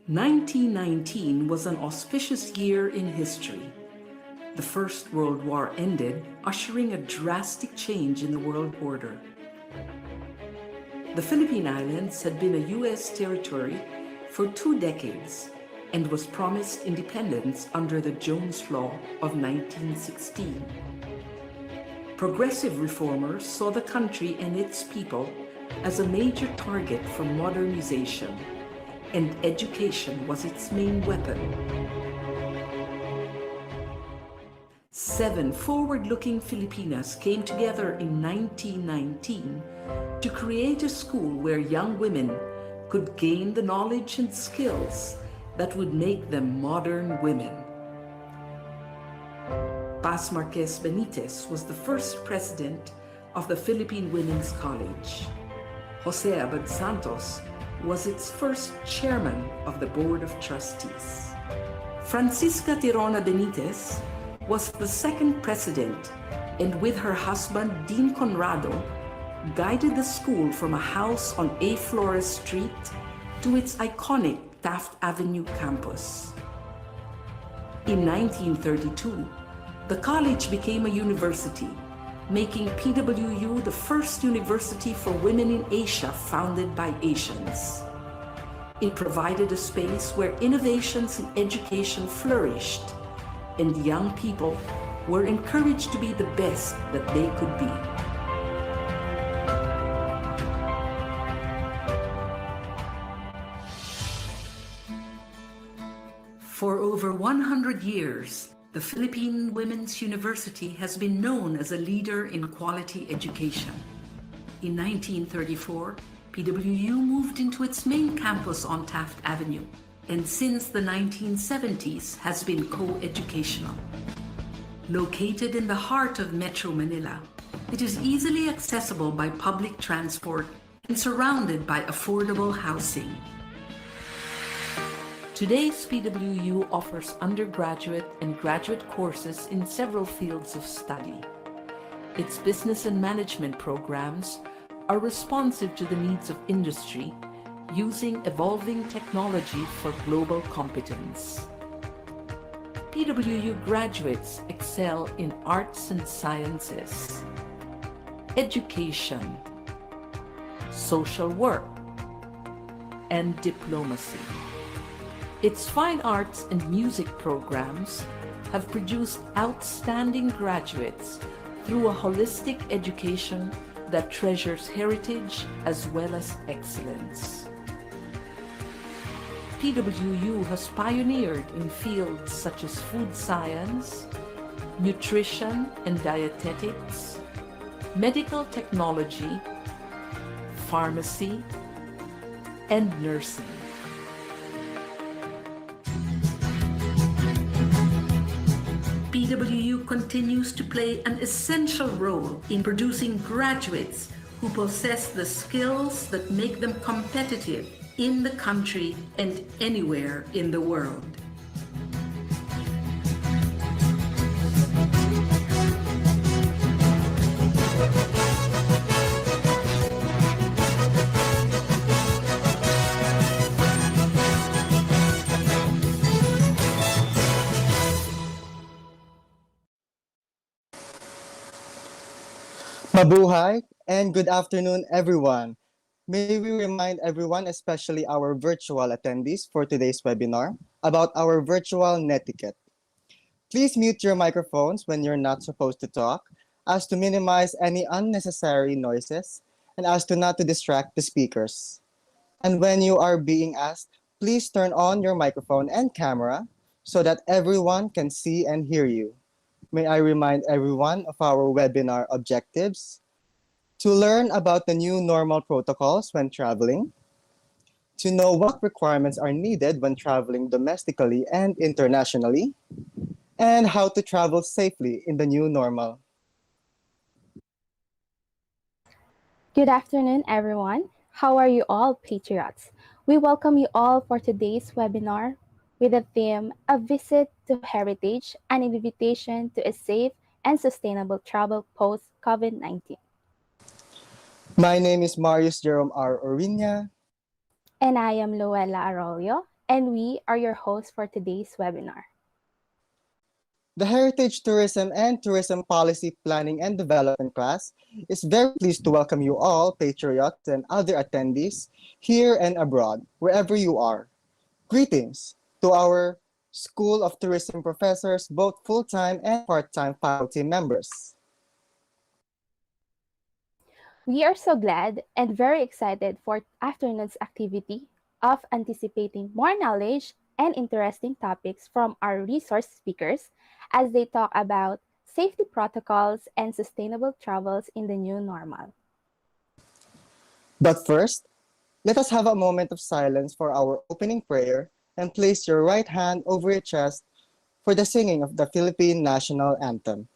1919 was an auspicious year in history. The First World War ended, ushering a drastic change in the world order. The Philippine Islands had been a U.S. territory for 2 decades and was promised independence under the Jones Law of 1916. Progressive reformers saw the country and its people as a major target for modernization, and education was its main weapon. 7 forward-looking Filipinas came together in 1919 to create a school where young women could gain the knowledge and skills that would make them modern women. Paz Marquez Benitez was the first president of the Philippine Women's College. Jose Abad Santos was its first chairman of the Board of Trustees. Francisca Tirona Benitez was the second president, and with her husband Dean Conrado, guided the school from a house on A. Flores Street to its iconic Taft Avenue campus. In 1932, the college became a university, making PWU the first university for women in Asia founded by Asians. It provided a space where innovations in education flourished, and young people were encouraged to be the best that they could be. For over 100 years, the Philippine Women's University has been known as a leader in quality education. In 1934, PWU moved into its main campus on Taft Avenue, and since the 1970s has been co-educational. Located in the heart of Metro Manila, it is easily accessible by public transport and surrounded by affordable housing. Today's PWU offers undergraduate and graduate courses in several fields of study. Its business and management programs are responsive to the needs of industry, using evolving technology for global competence. PWU graduates excel in arts and sciences, education, social work, and diplomacy. Its fine arts and music programs have produced outstanding graduates through a holistic education that treasures heritage as well as excellence. PWU has pioneered in fields such as food science, nutrition and dietetics, medical technology, pharmacy, and nursing. PWU continues to play an essential role in producing graduates who possess the skills that make them competitive in the country and anywhere in the world. Mabuhay and good afternoon, everyone. May we remind everyone, especially our virtual attendees for today's webinar, about our virtual netiquette. Please mute your microphones when you're not supposed to talk, as to minimize any unnecessary noises and as to not to distract the speakers. And when you are being asked, please turn on your microphone and camera so that everyone can see and hear you. May I remind everyone of our webinar objectives: to learn about the new normal protocols when traveling, to know what requirements are needed when traveling domestically and internationally, and how to travel safely in the new normal. Good afternoon, everyone. How are you all, patriots? We welcome you all for today's webinar with the theme, A Visit to Heritage, an invitation to a safe and sustainable travel post-COVID-19. My name is Marius Jerome R. Oriña. And I am Luella Arroyo. and we are your hosts for today's webinar. The Heritage Tourism and Tourism Policy Planning and Development class is very pleased to welcome you all, patriots and other attendees, here and abroad, wherever you are. Greetings to our School of Tourism professors, both full-time and part-time faculty members. We are so glad and very excited for afternoon's activity of anticipating more knowledge and interesting topics from our resource speakers as they talk about safety protocols and sustainable travels in the new normal. But first, let us have a moment of silence for our opening prayer and place your right hand over your chest for the singing of the Philippine National Anthem.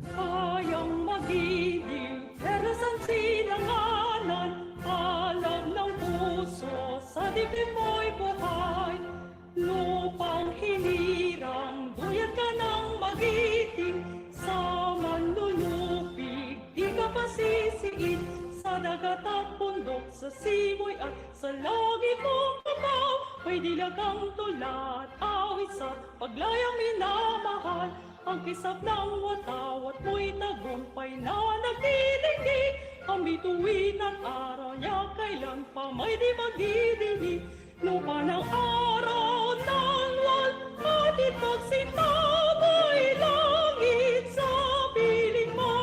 Kayang magiliw, pero saan sinangalan? Alam ng puso, sa dibdib mo'y buhay. Lupang hinirang, buyat ka ng magiting. Sa manlulupig, di ka pasisiin. Sa dagat at bundok, sa simoy at sa lagi mong kapaw. May dilagang tulad, awis at paglayang minamahal. Ang kisap ng watawat mo'y tagumpay na nagtitinggi. Ang bituin at araw niya kailan pa may di magdidinig. Lupa ng araw ng walhati pagsintabay langit sa piling mo.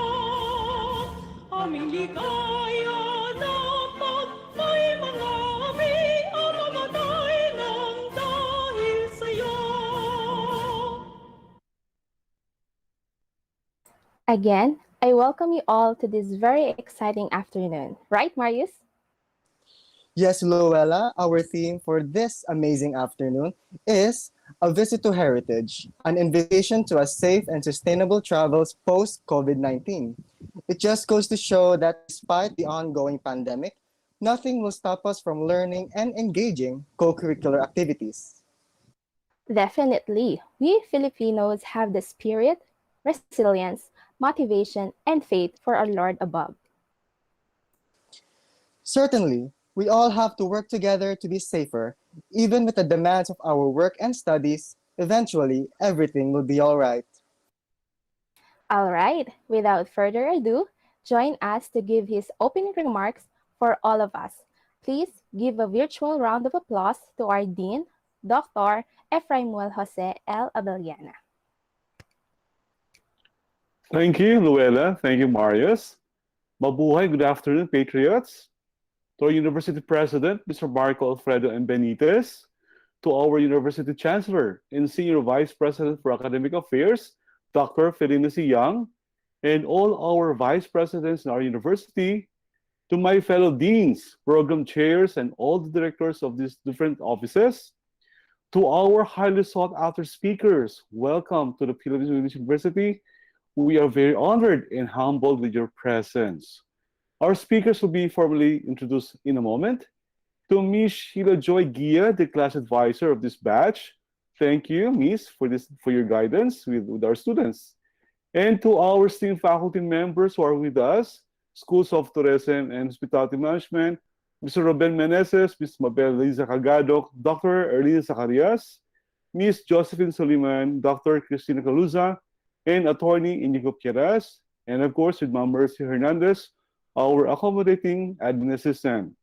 Aming ligaya na pag may mga aming ang mamatay ng dahil sa'yo. Again, I welcome you all to this very exciting afternoon. Right, Marius? Yes, Luella, our theme for this amazing afternoon is A Visit to Heritage, an invitation to a safe and sustainable travels post COVID-19. It just goes to show that despite the ongoing pandemic, nothing will stop us from learning and engaging co-curricular activities. Definitely. We Filipinos have the spirit, resilience, motivation, and faith for our Lord above. Certainly, we all have to work together to be safer. Even with the demands of our work and studies, eventually everything will be all right. All right, without further ado, join us to give his opening remarks for all of us. Please give a virtual round of applause to our Dean, Dr. Efraimel Jose L. Abellana. Thank you, Luella. Thank you, Marius. Mabuhay, good afternoon, Patriots. To our University President, Mr. Marco Alfredo M. Benitez. To our University Chancellor and Senior Vice President for Academic Affairs, Dr. Felina C. Young. And all our Vice Presidents in our university. To my fellow deans, program chairs, and all the directors of these different offices. To our highly sought after speakers, welcome to the Philippines University. We are very honored and humbled with your presence. Our speakers will be formally introduced in a moment. To Ms. Sheila Joy Gia, the class advisor of this batch. Thank you, Miss, for your guidance with our students. And to our esteemed faculty members who are with us, Schools of Tourism and Hospitality Management, Mr. Ruben Meneses, Ms. Mabel Liza Cagado, Dr. Erlina Zacarias, Ms. Josephine Soliman, Dr. Cristina Caluza, and Attorney Inigo Quieras, and of course with Ma'am Mercy Hernandez, our accommodating admin assistant.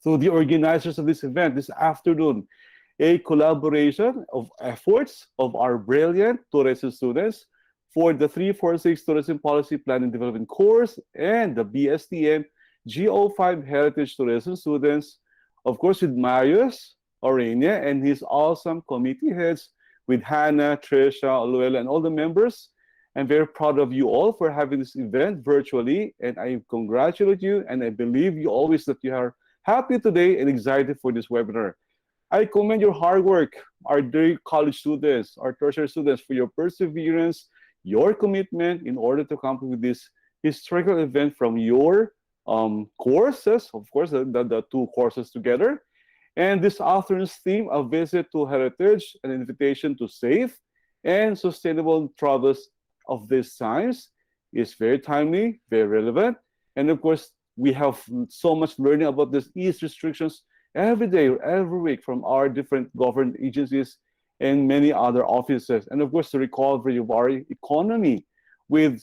So the organizers of this event this afternoon, a collaboration of efforts of our brilliant tourism students for the 346 Tourism Policy Planning Development course and the BSTM GO5 Heritage Tourism students, of course with Marius, Aurania, and his awesome committee heads with Hannah, Trisha, Luella, and all the members. I'm very proud of you all for having this event virtually, and I congratulate you, and I believe you always that you are happy today and excited for this webinar. I commend your hard work, our dear college students, our tertiary students, for your perseverance, your commitment in order to come with this historical event from your courses, of course, the two courses together. And this afternoon's theme, A Visit to Heritage, an invitation to safe and sustainable travels of these times, is very timely, very relevant. And of course, we have so much learning about these ease restrictions every day or every week from our different government agencies and many other offices. And of course, the recovery of our economy with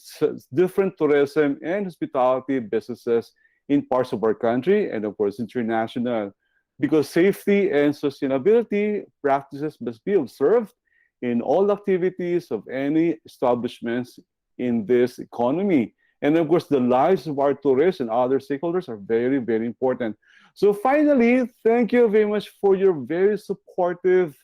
different tourism and hospitality businesses in parts of our country and of course international. Because safety and sustainability practices must be observed in all activities of any establishments in this economy. And of course, the lives of our tourists and other stakeholders are very, very important. So finally, thank you very much for your very supportive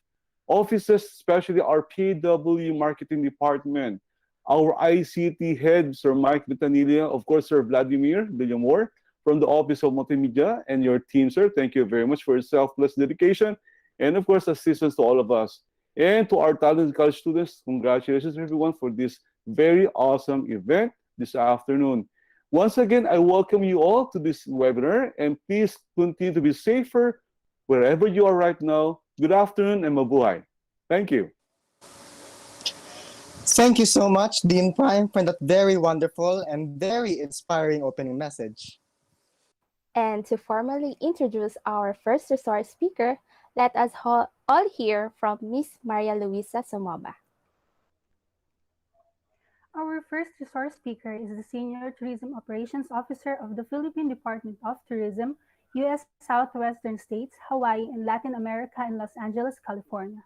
offices, especially our PW Marketing Department, our ICT head, Sir Mike Vitanilla, of course, Sir Vladimir Villamor, from the Office of Multimedia, and your team, sir. Thank you very much for your selfless dedication, and of course, assistance to all of us. And to our talented college students, congratulations everyone for this very awesome event this afternoon. Once again, I welcome you all to this webinar, and please continue to be safer wherever you are right now. Good afternoon and mabuhay. Thank you. Thank you so much, Dean Prime, for that very wonderful and very inspiring opening message. And to formally introduce our first resource speaker, let us all hear from Ms. Maria Luisa Somoba. Our first resource speaker is the Senior Tourism Operations Officer of the Philippine Department of Tourism, U.S. Southwestern States, Hawaii, and Latin America in Los Angeles, California.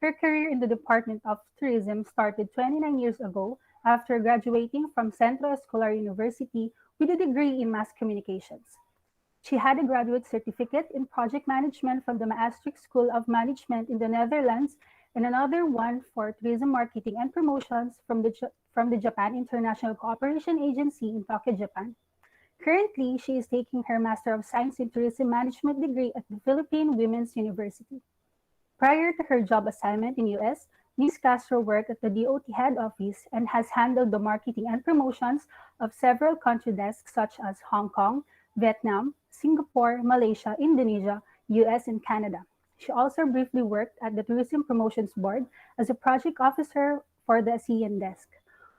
Her career in the Department of Tourism started 29 years ago after graduating from Centro Escolar University with a degree in mass communications. She had a graduate certificate in project management from the Maastricht School of Management in the Netherlands and another one for tourism marketing and promotions from the from the Japan International Cooperation Agency in Tokyo, Japan. Currently, she is taking her Master of Science in Tourism Management degree at the Philippine Women's University. Prior to her job assignment in US, Ms. Castro worked at the DOT head office and has handled the marketing and promotions of several country desks such as Hong Kong, Vietnam, Singapore, Malaysia, Indonesia, US, and Canada. She also briefly worked at the Tourism Promotions Board as a project officer for the ASEAN desk.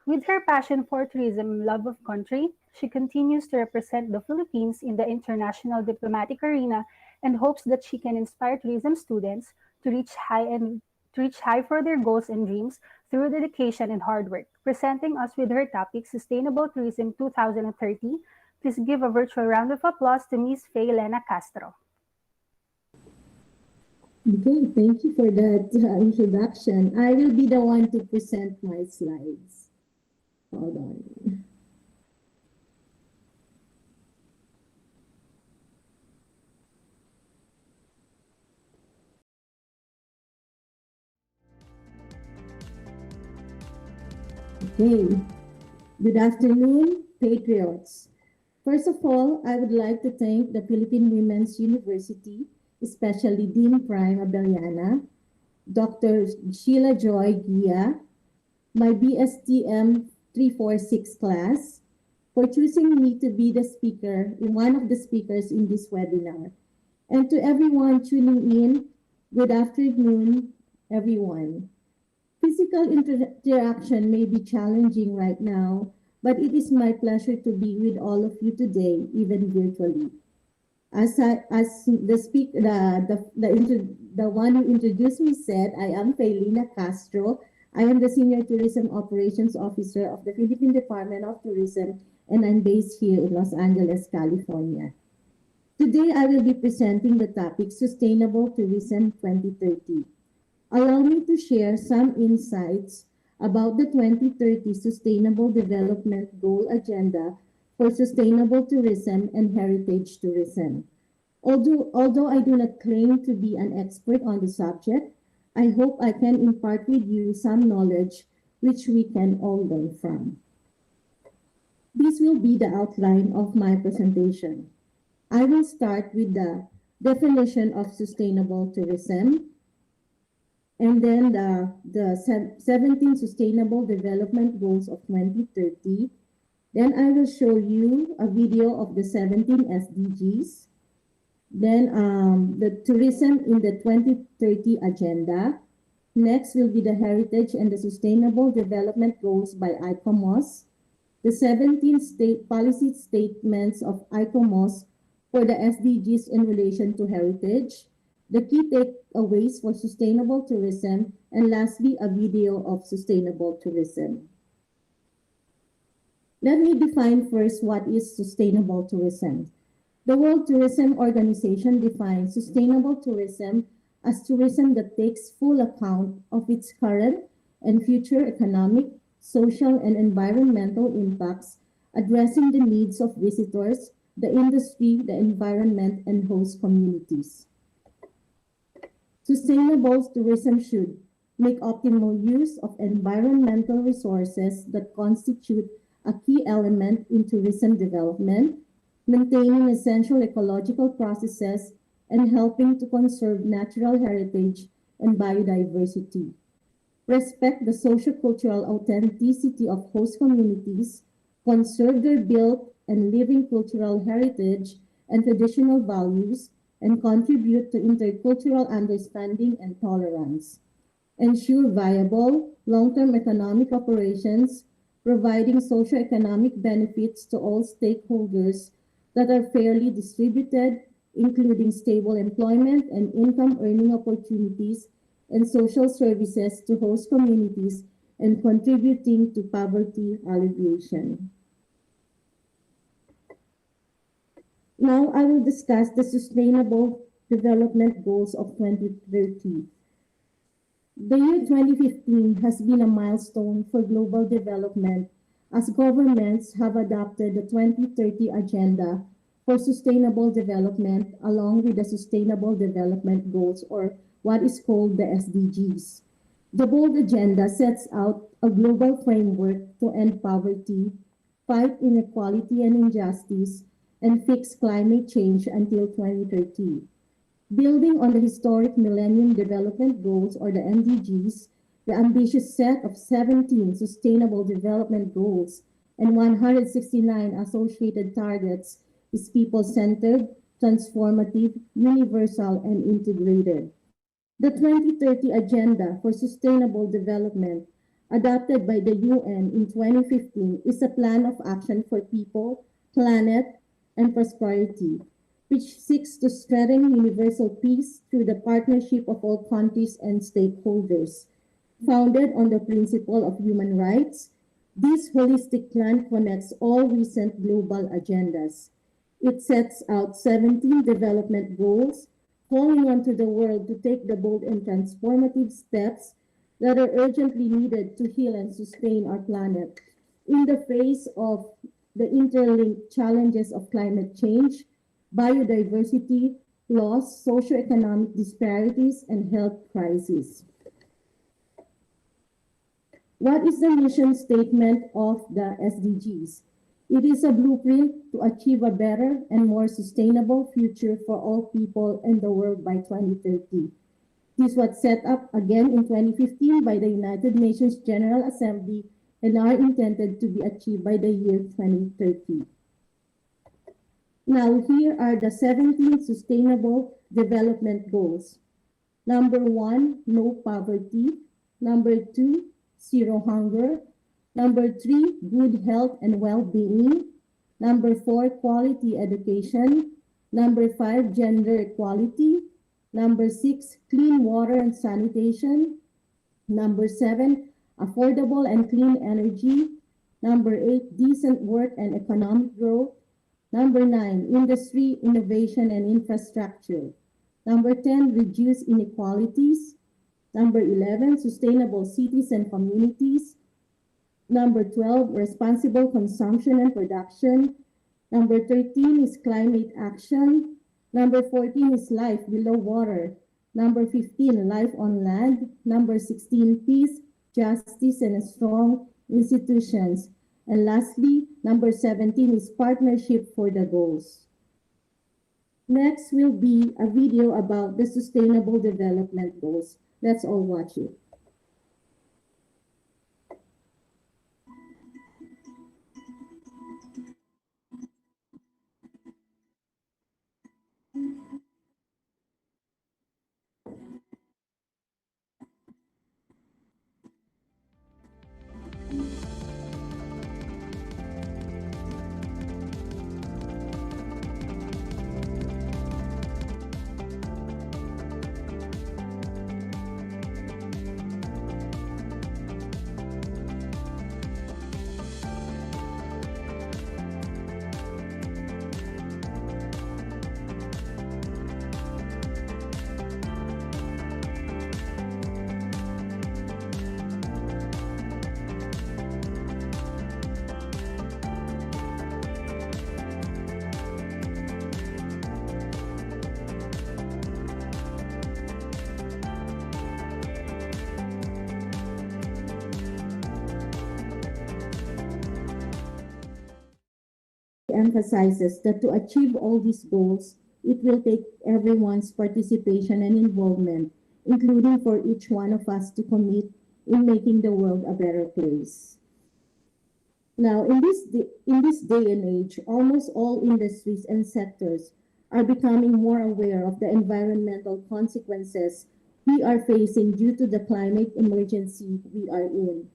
With her passion for tourism and love of country, she continues to represent the Philippines in the international diplomatic arena and hopes that she can inspire tourism students to reach high for their goals and dreams through dedication and hard work. Presenting us with her topic, Sustainable Tourism 2030, please give a virtual round of applause to Ms. Faye Lena Castro. Okay, thank you for that introduction. I will be the one to present my slides. Hold on. Okay, good afternoon, Patriots. First of all, I would like to thank the Philippine Women's University, especially Dean Prime Abeliana, Dr. Sheila Joy Gia, my BSTM 346 class, for choosing me to be the speaker, one of the speakers in this webinar. And to everyone tuning in, good afternoon, everyone. Physical interaction may be challenging right now, but it is my pleasure to be with all of you today, even virtually. As the one who introduced me said, I am Faylina Castro. I am the Senior Tourism Operations Officer of the Philippine Department of Tourism, and I'm based here in Los Angeles, California. Today, I will be presenting the topic Sustainable Tourism 2030. Allow me to share some insights about the 2030 Sustainable Development Goal Agenda for Sustainable Tourism and Heritage Tourism. Although I do not claim to be an expert on the subject, I hope I can impart with you some knowledge which we can all learn from. This will be the outline of my presentation. I will start with the definition of sustainable tourism, and then the 17 Sustainable Development Goals of 2030. Then I will show you a video of the 17 SDGs. Then the tourism in the 2030 agenda. Next will be the heritage and the sustainable development goals by ICOMOS. The 17 state policy statements of ICOMOS for the SDGs in relation to heritage. The key takeaways for sustainable tourism, and lastly, a video of sustainable tourism. Let me define first what is sustainable tourism. The World Tourism Organization defines sustainable tourism as tourism that takes full account of its current and future economic, social, and environmental impacts, addressing the needs of visitors, the industry, the environment, and host communities. Sustainable tourism should make optimal use of environmental resources that constitute a key element in tourism development, maintaining essential ecological processes, and helping to conserve natural heritage and biodiversity. Respect the sociocultural authenticity of host communities, conserve their built and living cultural heritage and traditional values, and contribute to intercultural understanding and tolerance. Ensure viable, long-term economic operations, providing socioeconomic benefits to all stakeholders that are fairly distributed, including stable employment and income earning opportunities and social services to host communities and contributing to poverty alleviation. Now I will discuss the Sustainable Development Goals of 2030. The year 2015 has been a milestone for global development as governments have adopted the 2030 Agenda for Sustainable Development along with the Sustainable Development Goals, or what is called the SDGs. The bold agenda sets out a global framework to end poverty, fight inequality and injustice, and fix climate change until 2030. Building on the historic Millennium Development Goals, or the MDGs, the ambitious set of 17 Sustainable Development Goals and 169 associated targets is people-centered, transformative, universal, and integrated. The 2030 Agenda for Sustainable Development, adopted by the UN in 2015, is a plan of action for people, planet, and prosperity, which seeks to strengthen universal peace through the partnership of all countries and stakeholders. Founded on the principle of human rights, this holistic plan connects all recent global agendas. It sets out 17 development goals, calling on to the world to take the bold and transformative steps that are urgently needed to heal and sustain our planet in the face of the interlinked challenges of climate change, biodiversity, loss, socioeconomic disparities, and health crises. What is the mission statement of the SDGs? It is a blueprint to achieve a better and more sustainable future for all people and the world by 2030. This was set up again in 2015 by the United Nations General Assembly and are intended to be achieved by the year 2030. Now, here are the 17 Sustainable Development Goals. Number 1, no poverty. Number 2, zero hunger. Number 3, good health and well-being. Number 4, quality education. Number 5, gender equality. Number 6, clean water and sanitation. Number 7, affordable and clean energy. Number 8, decent work and economic growth. Number 9, industry, innovation, and infrastructure. Number 10, reduce inequalities. Number 11, sustainable cities and communities. Number 12, responsible consumption and production. Number 13 is climate action. Number 14 is life below water. Number 15, life on land. Number 16, peace, justice, and strong institutions. And lastly, number 17 is partnership for the goals. Next will be a video about the Sustainable Development Goals. Let's all watch it. Emphasizes that to achieve all these goals, it will take everyone's participation and involvement, including for each one of us to commit in making the world a better place. Now, in this day and age, almost all industries and sectors are becoming more aware of the environmental consequences we are facing due to the climate emergency we are in.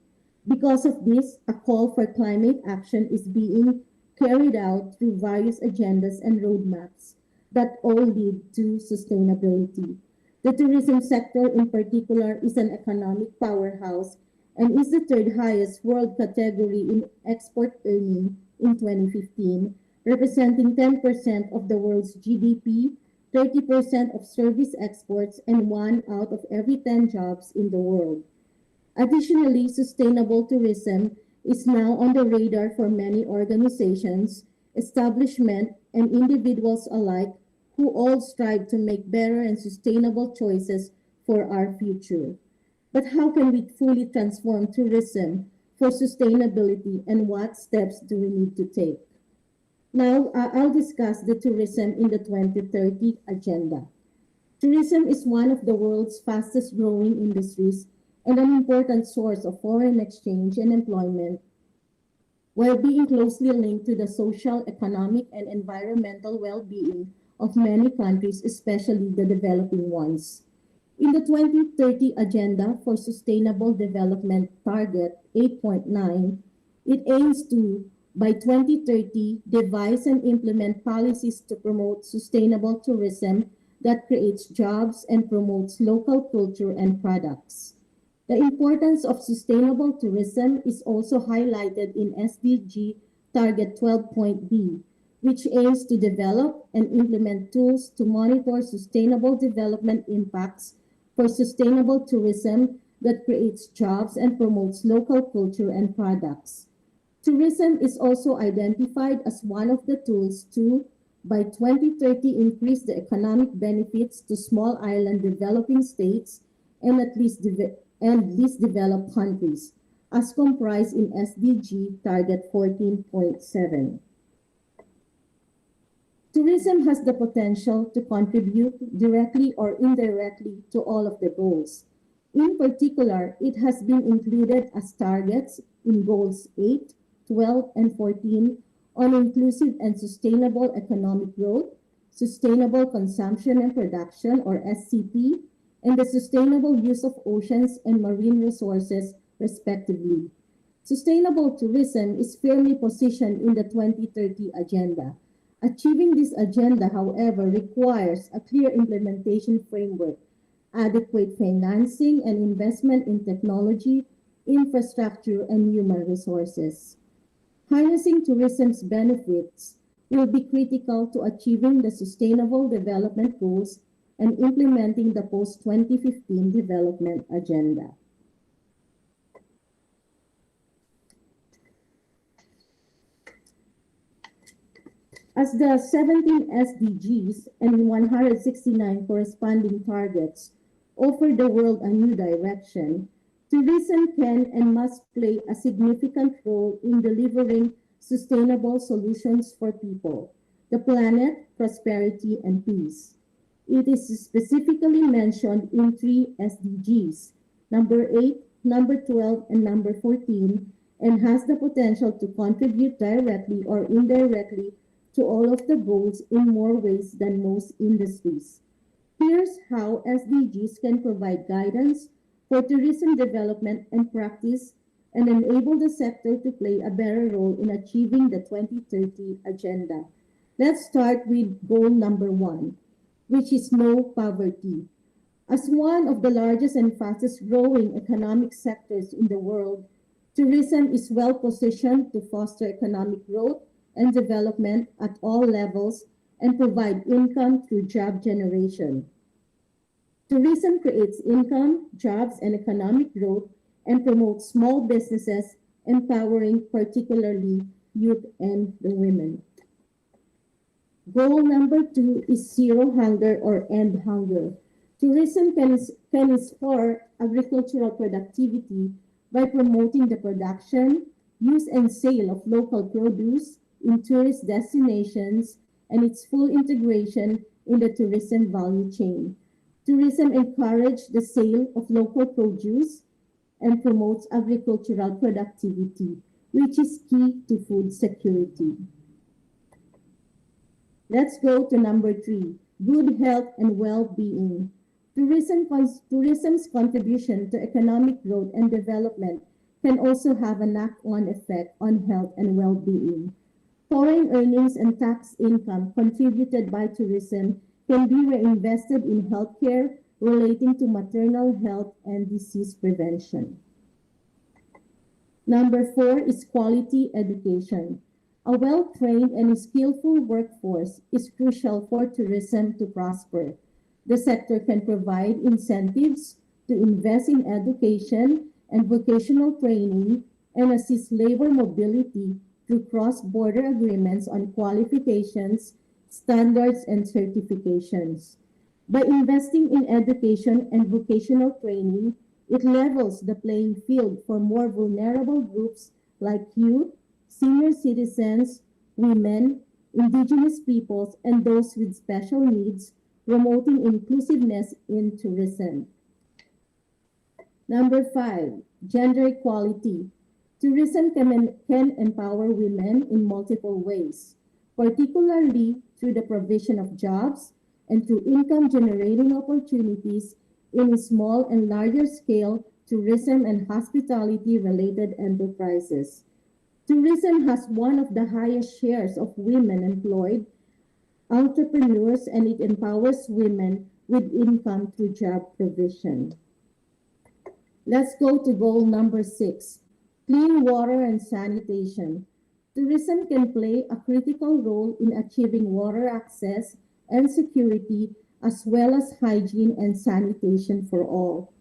Because of this, a call for climate action is being carried out through various agendas and roadmaps that all lead to sustainability. The tourism sector in particular is an economic powerhouse and is the third highest world category in export earning in 2015, representing 10% of the world's GDP, 30% of service exports, and 1 out of every 10 jobs in the world. Additionally, sustainable tourism is now on the radar for many organizations, establishments, and individuals alike who all strive to make better and sustainable choices for our future. But how can we fully transform tourism for sustainability, and what steps do we need to take? Now, I'll discuss the tourism in the 2030 agenda. Tourism is one of the world's fastest growing industries and an important source of foreign exchange and employment, while being closely linked to the social, economic, and environmental well-being of many countries, especially the developing ones. In the 2030 Agenda for Sustainable Development Target 8.9, it aims to, by 2030, devise and implement policies to promote sustainable tourism that creates jobs and promotes local culture and products. The importance of sustainable tourism is also highlighted in SDG Target 12.B, which aims to develop and implement tools to monitor sustainable development impacts for sustainable tourism that creates jobs and promotes local culture and products. Tourism is also identified as one of the tools to, by 2030, increase the economic benefits to small island developing states and least developed countries, as comprised in SDG Target 14.7. Tourism has the potential to contribute directly or indirectly to all of the goals. In particular, it has been included as targets in Goals 8, 12, and 14 on inclusive and sustainable economic growth, sustainable consumption and production, or SCP, and the sustainable use of oceans and marine resources, respectively. Sustainable tourism is firmly positioned in the 2030 Agenda. Achieving this agenda, however, requires a clear implementation framework, adequate financing and investment in technology, infrastructure, and human resources. Harnessing tourism's benefits will be critical to achieving the Sustainable Development Goals and implementing the post-2015 Development Agenda. As the 17 SDGs and 169 corresponding targets offer the world a new direction, tourism can and must play a significant role in delivering sustainable solutions for people, the planet, prosperity, and peace. It is specifically mentioned in 3 SDGs, number 8, number 12, and number 14, and has the potential to contribute directly or indirectly to all of the goals in more ways than most industries. Here's how SDGs can provide guidance for tourism development and practice and enable the sector to play a better role in achieving the 2030 Agenda. Let's start with goal number 1, which is no poverty. As one of the largest and fastest growing economic sectors in the world, tourism is well positioned to foster economic growth and development at all levels and provide income through job generation. Tourism creates income, jobs, and economic growth and promotes small businesses, empowering particularly youth and the women. Goal number 2 is zero hunger or end hunger. Tourism can spur agricultural productivity by promoting the production, use, and sale of local produce in tourist destinations and its full integration in the tourism value chain. Tourism encourages the sale of local produce and promotes agricultural productivity, which is key to food security. Let's go to number 3, good health and well-being. Tourism's contribution to economic growth and development can also have a knock-on effect on health and well-being. Foreign earnings and tax income contributed by tourism can be reinvested in healthcare relating to maternal health and disease prevention. Number 4 is quality education. A well-trained and skillful workforce is crucial for tourism to prosper. The sector can provide incentives to invest in education and vocational training and assist labor mobility through cross-border agreements on qualifications, standards, and certifications. By investing in education and vocational training, It levels the playing field for more vulnerable groups like youth, senior citizens, women, indigenous peoples, and those with special needs, promoting inclusiveness in tourism. Number 5, gender equality. Tourism can empower women in multiple ways, particularly through the provision of jobs and through income-generating opportunities in small and larger scale tourism and hospitality-related enterprises. Tourism has one of the highest shares of women employed entrepreneurs, and it empowers women with income through job provision. Let's go to goal number 6, clean water and sanitation. Tourism can play a critical role in achieving water access and security, as well as hygiene and sanitation for all.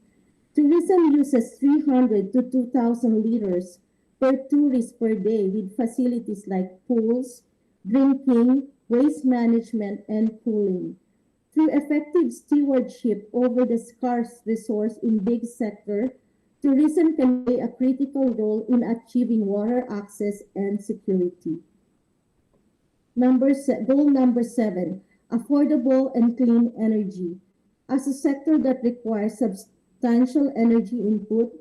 Tourism uses 300 to 2,000 liters per tourist per day, with facilities like pools, drinking, waste management, and cooling. Through effective stewardship over the scarce resource in big sector, tourism can play a critical role in achieving water access and security. Goal number 7, affordable and clean energy. As a sector that requires substantial energy input,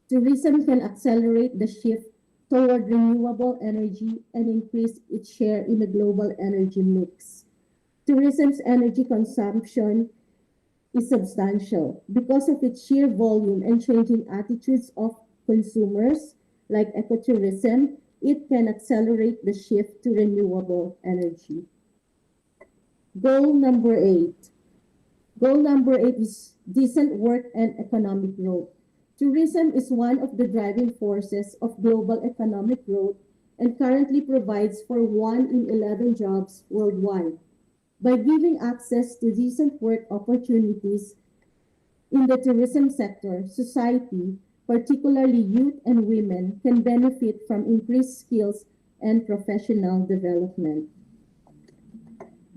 tourism can accelerate the shift toward renewable energy and increase its share in the global energy mix. Tourism's energy consumption is substantial because of its sheer volume and changing attitudes of consumers. Like ecotourism, it can accelerate the shift to renewable energy. Goal number 8. Goal number 8 is decent work and economic growth. Tourism is one of the driving forces of global economic growth and currently provides for 1 in 11 jobs worldwide. By giving access to decent work opportunities in the tourism sector, society, particularly youth and women, can benefit from increased skills and professional development.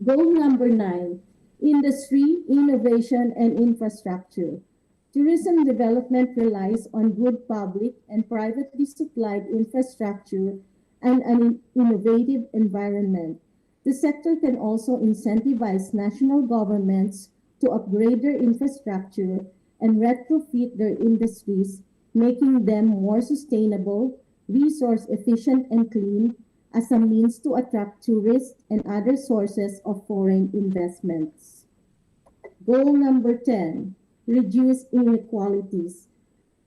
Goal number 9, industry, innovation, and infrastructure. Tourism development relies on good public and privately supplied infrastructure and an innovative environment. The sector can also incentivize national governments to upgrade their infrastructure and retrofit their industries, making them more sustainable, resource efficient, and clean as a means to attract tourists and other sources of foreign investments. Goal number 10, reduce inequalities.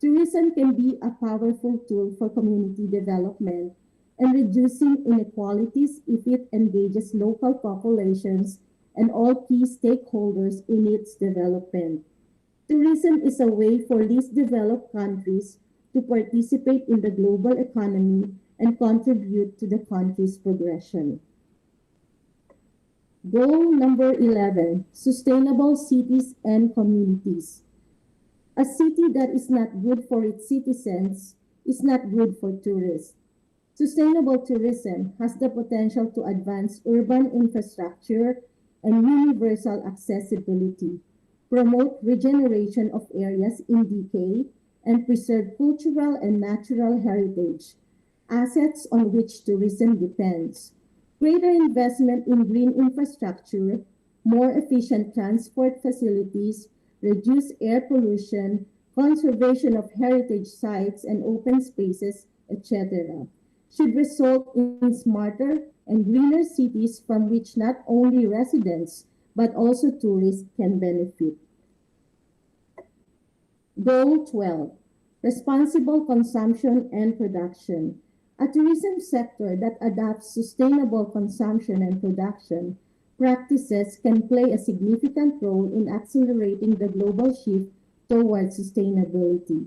Tourism can be a powerful tool for community development and reducing inequalities if it engages local populations and all key stakeholders in its development. Tourism is a way for least developed countries to participate in the global economy and contribute to the country's progression. Goal number 11, sustainable cities and communities. A city that is not good for its citizens is not good for tourists. Sustainable tourism has the potential to advance urban infrastructure and universal accessibility, promote regeneration of areas in decay, and preserve cultural and natural heritage, assets on which tourism depends. Greater investment in green infrastructure, more efficient transport facilities, reduced air pollution, conservation of heritage sites and open spaces, etc., should result in smarter and greener cities from which not only residents but also tourists can benefit. Goal 12, responsible consumption and production. A tourism sector that adopts sustainable consumption and production practices can play a significant role in accelerating the global shift towards sustainability.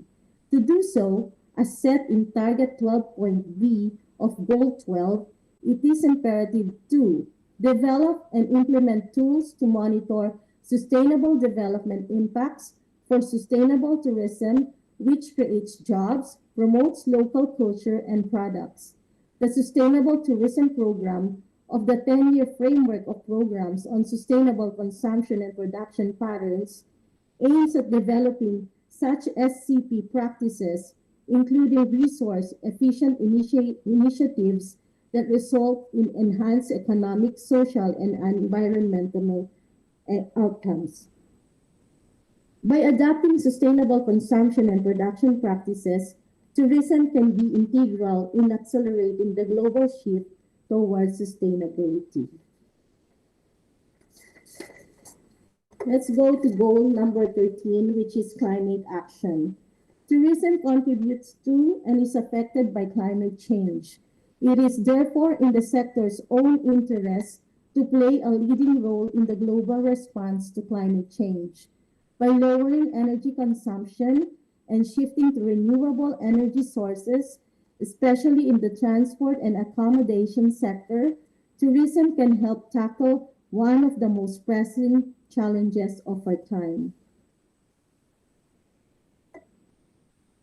To do so, as set in Target 12.B of Goal 12, it is imperative to develop and implement tools to monitor sustainable development impacts for sustainable tourism, which creates jobs, promotes local culture and products. The Sustainable Tourism Program of the 10-year framework of programs on sustainable consumption and production patterns aims at developing such SCP practices, including resource-efficient initiatives that result in enhanced economic, social, and environmental outcomes. By adopting sustainable consumption and production practices, tourism can be integral in accelerating the global shift towards sustainability. Let's go to goal number 13, which is climate action. Tourism contributes to and is affected by climate change. It is therefore in the sector's own interest to play a leading role in the global response to climate change. By lowering energy consumption and shifting to renewable energy sources, especially in the transport and accommodation sector, tourism can help tackle one of the most pressing challenges of our time.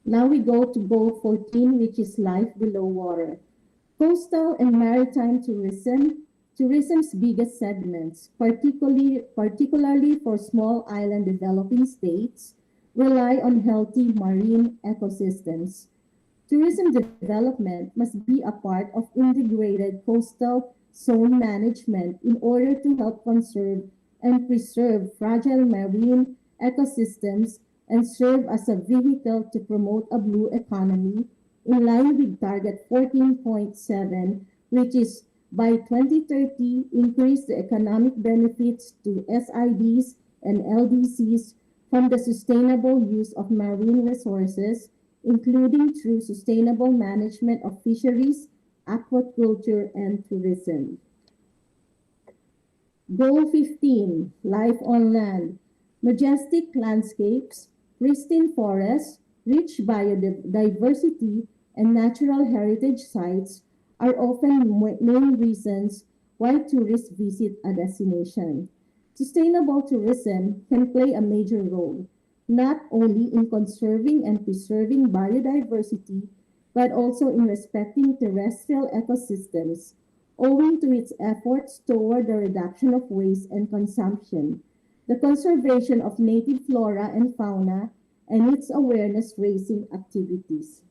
Now we go to goal 14, which is life below water. Coastal and maritime tourism's biggest segments, particularly for small island developing states, rely on healthy marine ecosystems. Tourism development must be a part of integrated coastal zone management in order to help conserve and preserve fragile marine ecosystems and serve as a vehicle to promote a blue economy in line with Target 14.7, which is by 2030 increase the economic benefits to SIDs and LDCs from the sustainable use of marine resources, including through sustainable management of fisheries, aquaculture, and tourism. Goal 15, life on land. Majestic landscapes, pristine forests, rich biodiversity, and natural heritage sites are often main reasons why tourists visit a destination. Sustainable tourism can play a major role, not only in conserving and preserving biodiversity, but also in respecting terrestrial ecosystems, owing to its efforts toward the reduction of waste and consumption, the conservation of native flora and fauna, and its awareness-raising activities.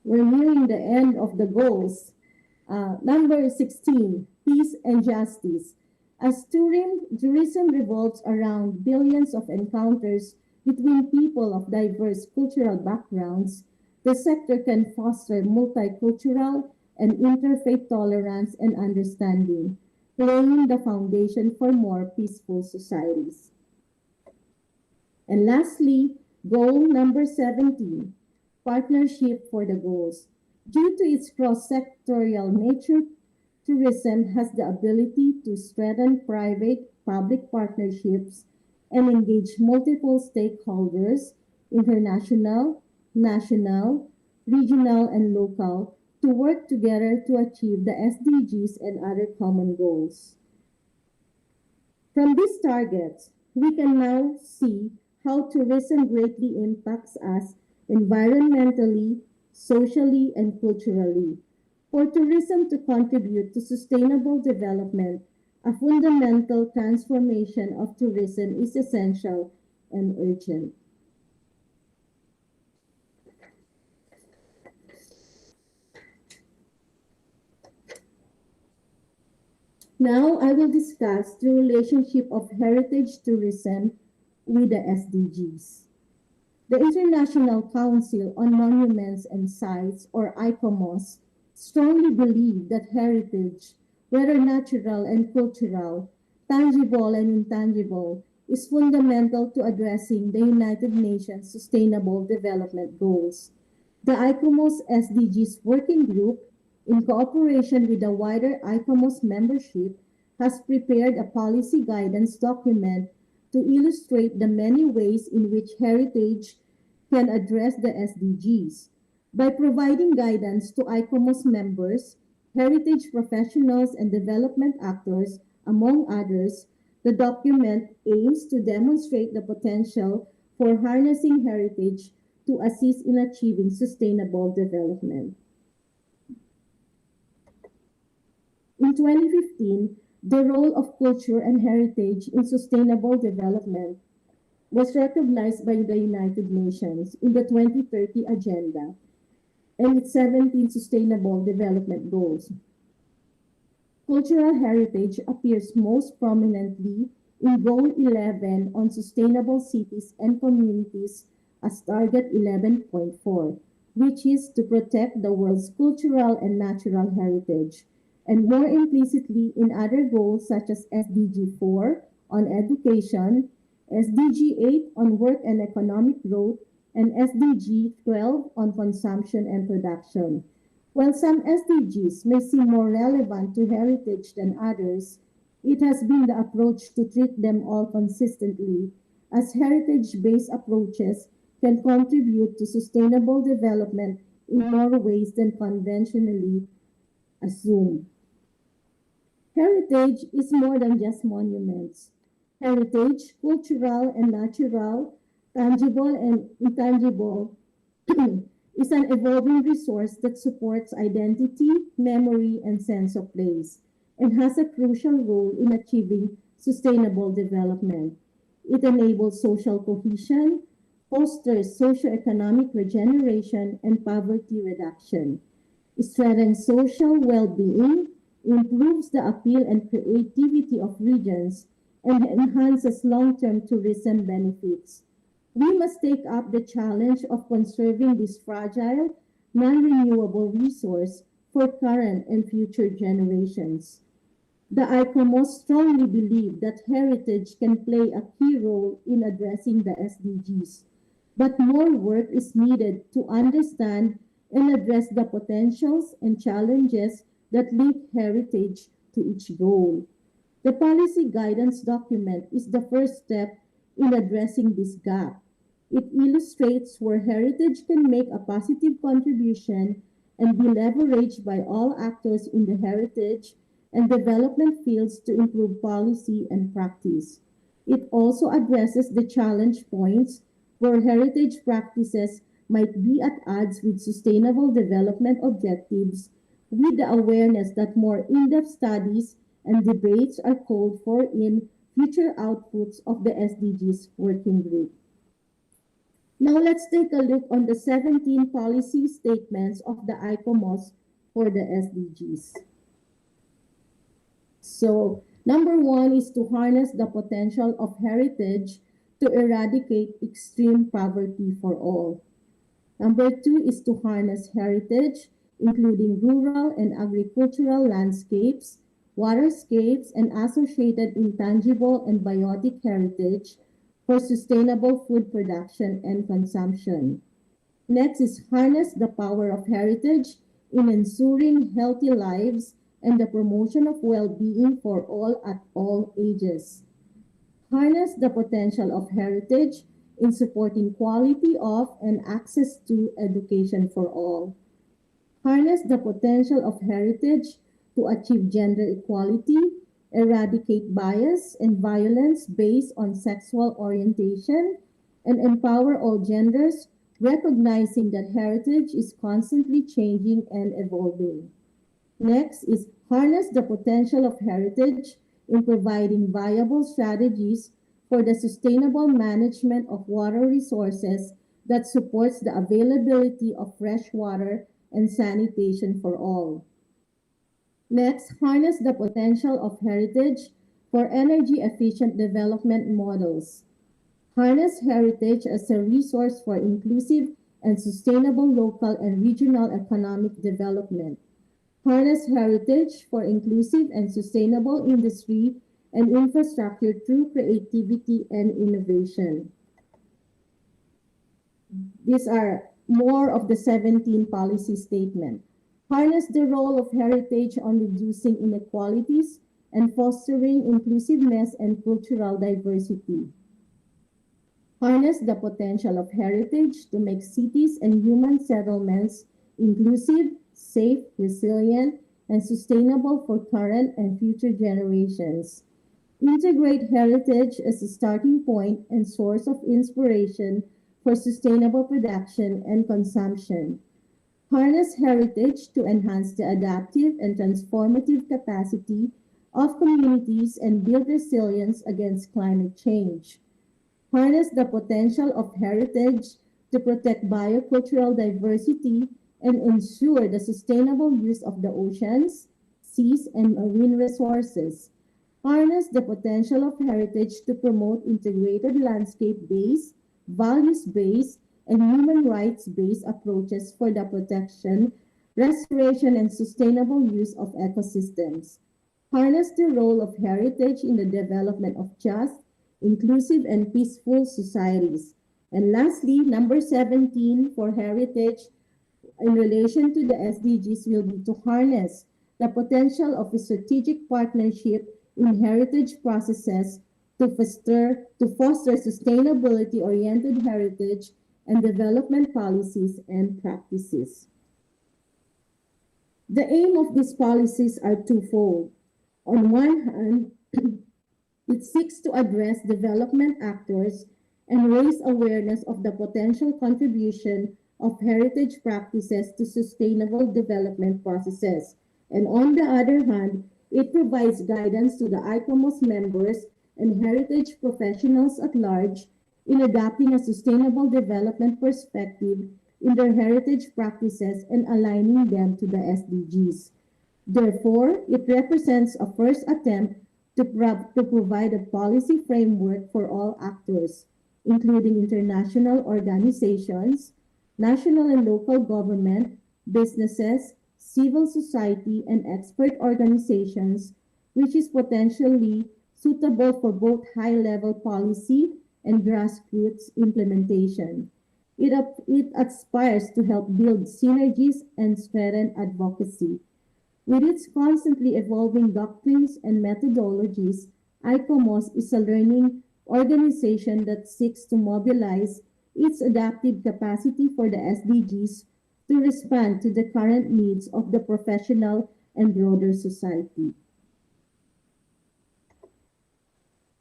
We're nearing the end of the goals. Number 16, peace and justice. As tourism revolves around billions of encounters between people of diverse cultural backgrounds, the sector can foster multicultural and interfaith tolerance and understanding, laying the foundation for more peaceful societies. And lastly, goal number 17, partnership for the goals. Due to its cross-sectorial nature, tourism has the ability to strengthen private-public partnerships and engage multiple stakeholders, international, national, regional, and local, to work together to achieve the SDGs and other common goals. From these targets, we can now see how tourism greatly impacts us environmentally, socially, and culturally. For tourism to contribute to sustainable development, a fundamental transformation of tourism is essential and urgent. Now I will discuss the relationship of heritage tourism with the SDGs. The International Council on Monuments and Sites, or ICOMOS, strongly believe that heritage, whether natural and cultural, tangible and intangible, is fundamental to addressing the United Nations Sustainable Development Goals. The ICOMOS SDGs Working Group, in cooperation with the wider ICOMOS membership, has prepared a policy guidance document to illustrate the many ways in which heritage can address the SDGs. By providing guidance to ICOMOS members, heritage professionals, and development actors, among others, the document aims to demonstrate the potential for harnessing heritage to assist in achieving sustainable development. In 2015, the role of culture and heritage in sustainable development was recognized by the United Nations in the 2030 Agenda and its 17 Sustainable Development Goals. Cultural heritage appears most prominently in Goal 11 on sustainable cities and communities as Target 11.4, which is to protect the world's cultural and natural heritage, and more implicitly in other goals such as SDG 4 on education, SDG 8 on work and economic growth, and SDG 12 on consumption and production. While some SDGs may seem more relevant to heritage than others, it has been the approach to treat them all consistently, as heritage-based approaches can contribute to sustainable development in more ways than conventionally assumed. Heritage is more than just monuments. Heritage, cultural and natural, tangible and intangible, is an evolving resource that supports identity, memory, and sense of place, and has a crucial role in achieving sustainable development. It enables social cohesion, fosters socioeconomic regeneration, and poverty reduction. It strengthens social well-being, improves the appeal and creativity of regions, and enhances long-term tourism benefits. We must take up the challenge of conserving this fragile, non-renewable resource for current and future generations. The ICOMOS strongly believe that heritage can play a key role in addressing the SDGs, but more work is needed to understand and address the potentials and challenges that link heritage to each goal. The policy guidance document is the first step in addressing this gap. It illustrates where heritage can make a positive contribution and be leveraged by all actors in the heritage and development fields to improve policy and practice. It also addresses the challenge points where heritage practices might be at odds with sustainable development objectives, with the awareness that more in-depth studies and debates are called for in future outputs of the SDGs working group. Now let's take a look on the 17 policy statements of the ICOMOS for the SDGs. So, number one is to harness the potential of heritage to eradicate extreme poverty for all. Number two is to harness heritage, including rural and agricultural landscapes, waterscapes, and associated intangible and biotic heritage for sustainable food production and consumption. Next is harness the power of heritage in ensuring healthy lives and the promotion of well-being for all at all ages. Harness the potential of heritage in supporting quality of and access to education for all. Harness the potential of heritage to achieve gender equality, eradicate bias and violence based on sexual orientation, and empower all genders, recognizing that heritage is constantly changing and evolving. Next is harness the potential of heritage in providing viable strategies for the sustainable management of water resources that supports the availability of fresh water and sanitation for all. Next, harness the potential of heritage for energy efficient development models. Harness heritage as a resource for inclusive and sustainable local and regional economic development. Harness heritage for inclusive and sustainable industry and infrastructure through creativity and innovation. These are more of the 17 policy statements. Harness the role of heritage on reducing inequalities and fostering inclusiveness and cultural diversity. Harness the potential of heritage to make cities and human settlements inclusive, safe, resilient, and sustainable for current and future generations. Integrate heritage as a starting point and source of inspiration for sustainable production and consumption. Harness heritage to enhance the adaptive and transformative capacity of communities and build resilience against climate change. harness the potential of heritage to protect biocultural diversity and ensure the sustainable use of the oceans, seas, and marine resources. Harness the potential of heritage to promote integrated landscape-based, values-based, and human rights-based approaches for the protection, restoration, and sustainable use of ecosystems. Harness the role of heritage in the development of just, inclusive, and peaceful societies. And lastly, number 17 for heritage in relation to the SDGs will be to harness the potential of a strategic partnership in heritage processes to foster sustainability-oriented heritage and development policies and practices. The aim of these policies are twofold. On one hand, it seeks to address development actors and raise awareness of the potential contribution of heritage practices to sustainable development processes. And on the other hand, it provides guidance to the ICOMOS members and heritage professionals at large in adopting a sustainable development perspective in their heritage practices and aligning them to the SDGs. Therefore, it represents a first attempt to provide a policy framework for all actors, including international organizations, national and local government, businesses, civil society, and expert organizations, which is potentially suitable for both high-level policy and grassroots implementation. It aspires to help build synergies and strengthen advocacy. With its constantly evolving doctrines and methodologies, ICOMOS is a learning organization that seeks to mobilize its adaptive capacity for the SDGs to respond to the current needs of the professional and broader society.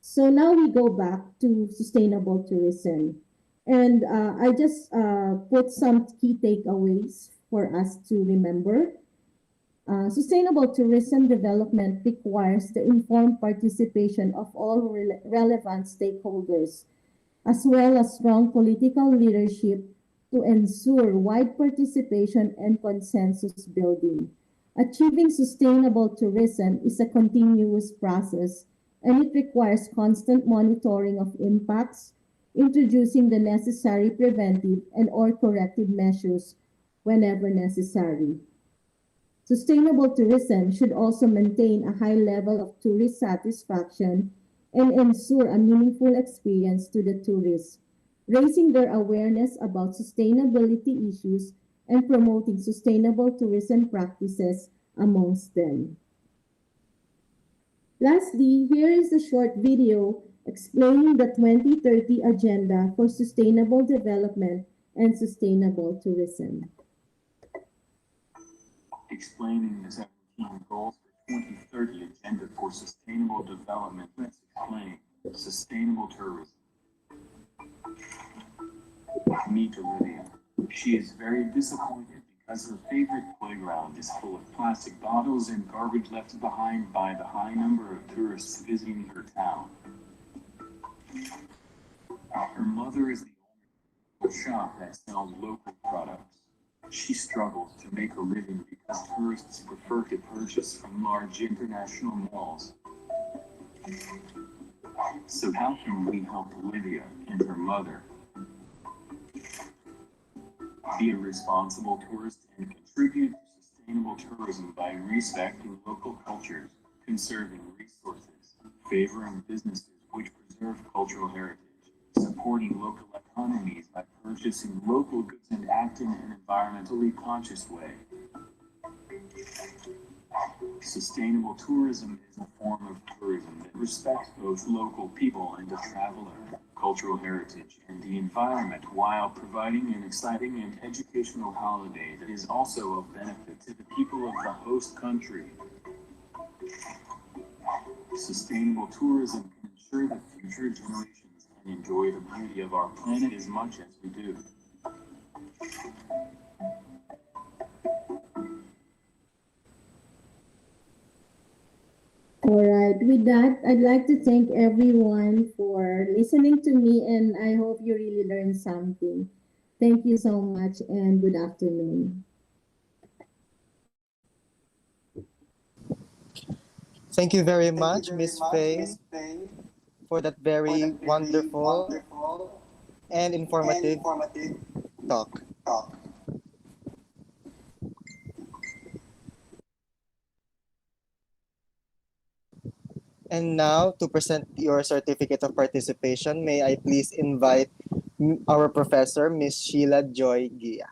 So now we go back to sustainable tourism. And I just put some key takeaways for us to remember. Sustainable tourism development requires the informed participation of all relevant stakeholders, as well as strong political leadership to ensure wide participation and consensus building. Achieving sustainable tourism is a continuous process, and it requires constant monitoring of impacts, introducing the necessary preventive and/or corrective measures whenever necessary. Sustainable tourism should also maintain a high level of tourist satisfaction and ensure a meaningful experience to the tourists, raising their awareness about sustainability issues and promoting sustainable tourism practices amongst them. Lastly, here is a short video explaining the 2030 Agenda for Sustainable Development and Sustainable Tourism. Explaining the 17 goals for 2030 Agenda for Sustainable Development, let's explain sustainable tourism. Meet Olivia. She is very disappointed because her favorite playground is full of plastic bottles and garbage left behind by the high number of tourists visiting her town. Her mother is the only shop that sells local products. She struggles to make a living because tourists prefer to purchase from large international malls. So how can we help Olivia and her mother be a responsible tourist and contribute to sustainable tourism by respecting local cultures, conserving resources, favoring businesses which preserve cultural heritage, supporting local economies by purchasing local goods and acting in an environmentally conscious way? Sustainable tourism is a form of tourism that respects both local people and the traveler, cultural heritage, and the environment while providing an exciting and educational holiday that is also of benefit to the people of the host country. Sustainable tourism can ensure that future generations can enjoy the beauty of our planet as much as we do. All right. With that, I'd like to thank everyone for listening to me, and I hope you really learned something. Thank you so much, and good afternoon. Thank you very much, Miss Faye, for that very wonderful and informative talk. And now, to present your certificate of participation, may I please invite our professor, Miss Sheila Joy Gia.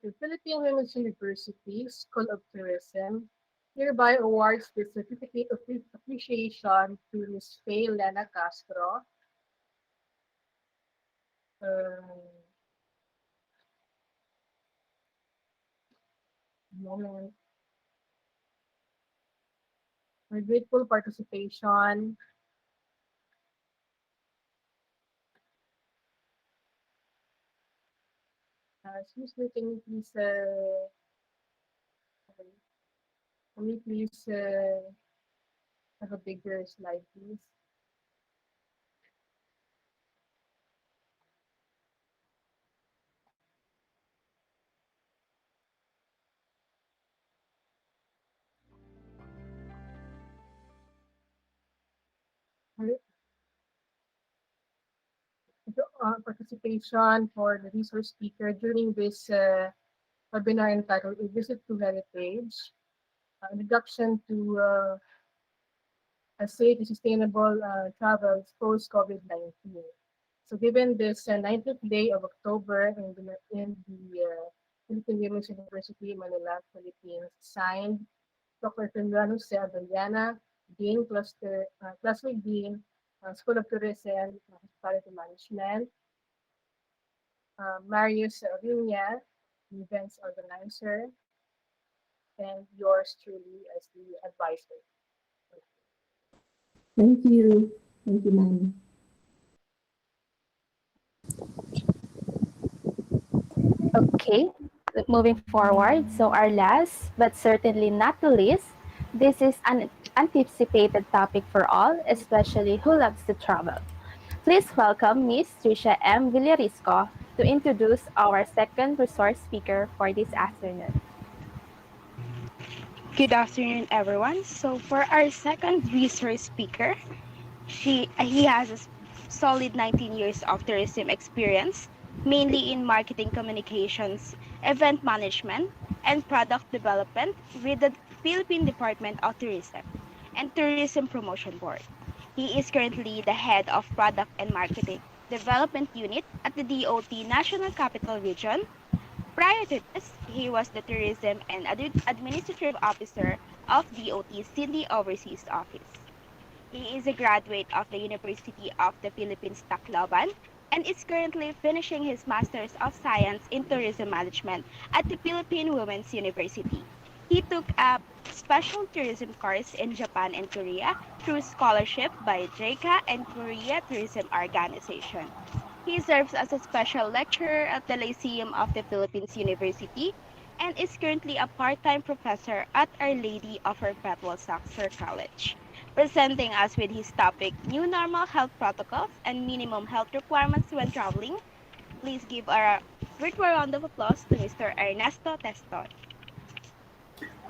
The Philippine Women's University School of Tourism hereby awards the Certificate of Appreciation to Ms. Faye Lena Castro. Um, moment, her grateful participation. Excuse me, can you please have a bigger slide, please? Participation for the resource speaker during this webinar entitled A Visit to Heritage, Introduction to a safe and sustainable travels post-COVID-19. So given this 19th day of October in the Philippine Women's University, Manila, Philippines, signed Dr. Fernando C. Abellana, Dean, Cluster Dean, School of Tourism, Hospitality Management, Marius Viña, events organizer, and yours truly as the advisor. Thank you. Thank you, ma'am. Okay, moving forward. So our last, but certainly not the least, this is an anticipated topic for all, especially who loves to travel. Please welcome Ms. Tricia M. Villarisco to introduce our second resource speaker for this afternoon. Good afternoon, everyone. So for our second resource speaker, he has a solid 19 years of tourism experience, mainly in marketing communications, event management, and product development with the Philippine Department of Tourism and Tourism Promotion Board. He is currently the head of Product and Marketing Development Unit at the DOT National Capital Region. Prior to this, he was the Tourism and Administrative Officer of DOT Sydney Overseas Office. He is a graduate of the University of the Philippines Tacloban and is currently finishing his Master's of Science in Tourism Management at the Philippine Women's University. He took a special tourism course in Japan and Korea through scholarship by JICA and Korea Tourism Organization. He serves as a special lecturer at the Lyceum of the Philippines University and is currently a part-time professor at Our Lady of Perpetual Succor College. Presenting us with his topic, New Normal Health Protocols and Minimum Health Requirements when Traveling, please give a virtual round of applause to Mr. Ernesto Testor.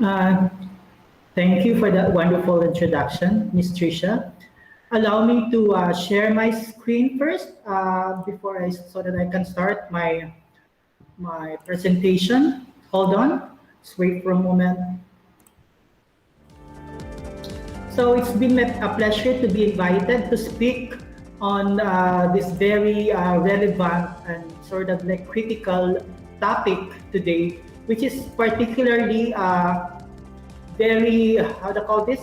Uh, Thank you for that wonderful introduction, Ms. Tricia. Allow me to share my screen first so that I can start my presentation. Hold on, just wait for a moment. So it's been a pleasure to be invited to speak on this very relevant and sort of like critical topic today, which is particularly very, how to call this,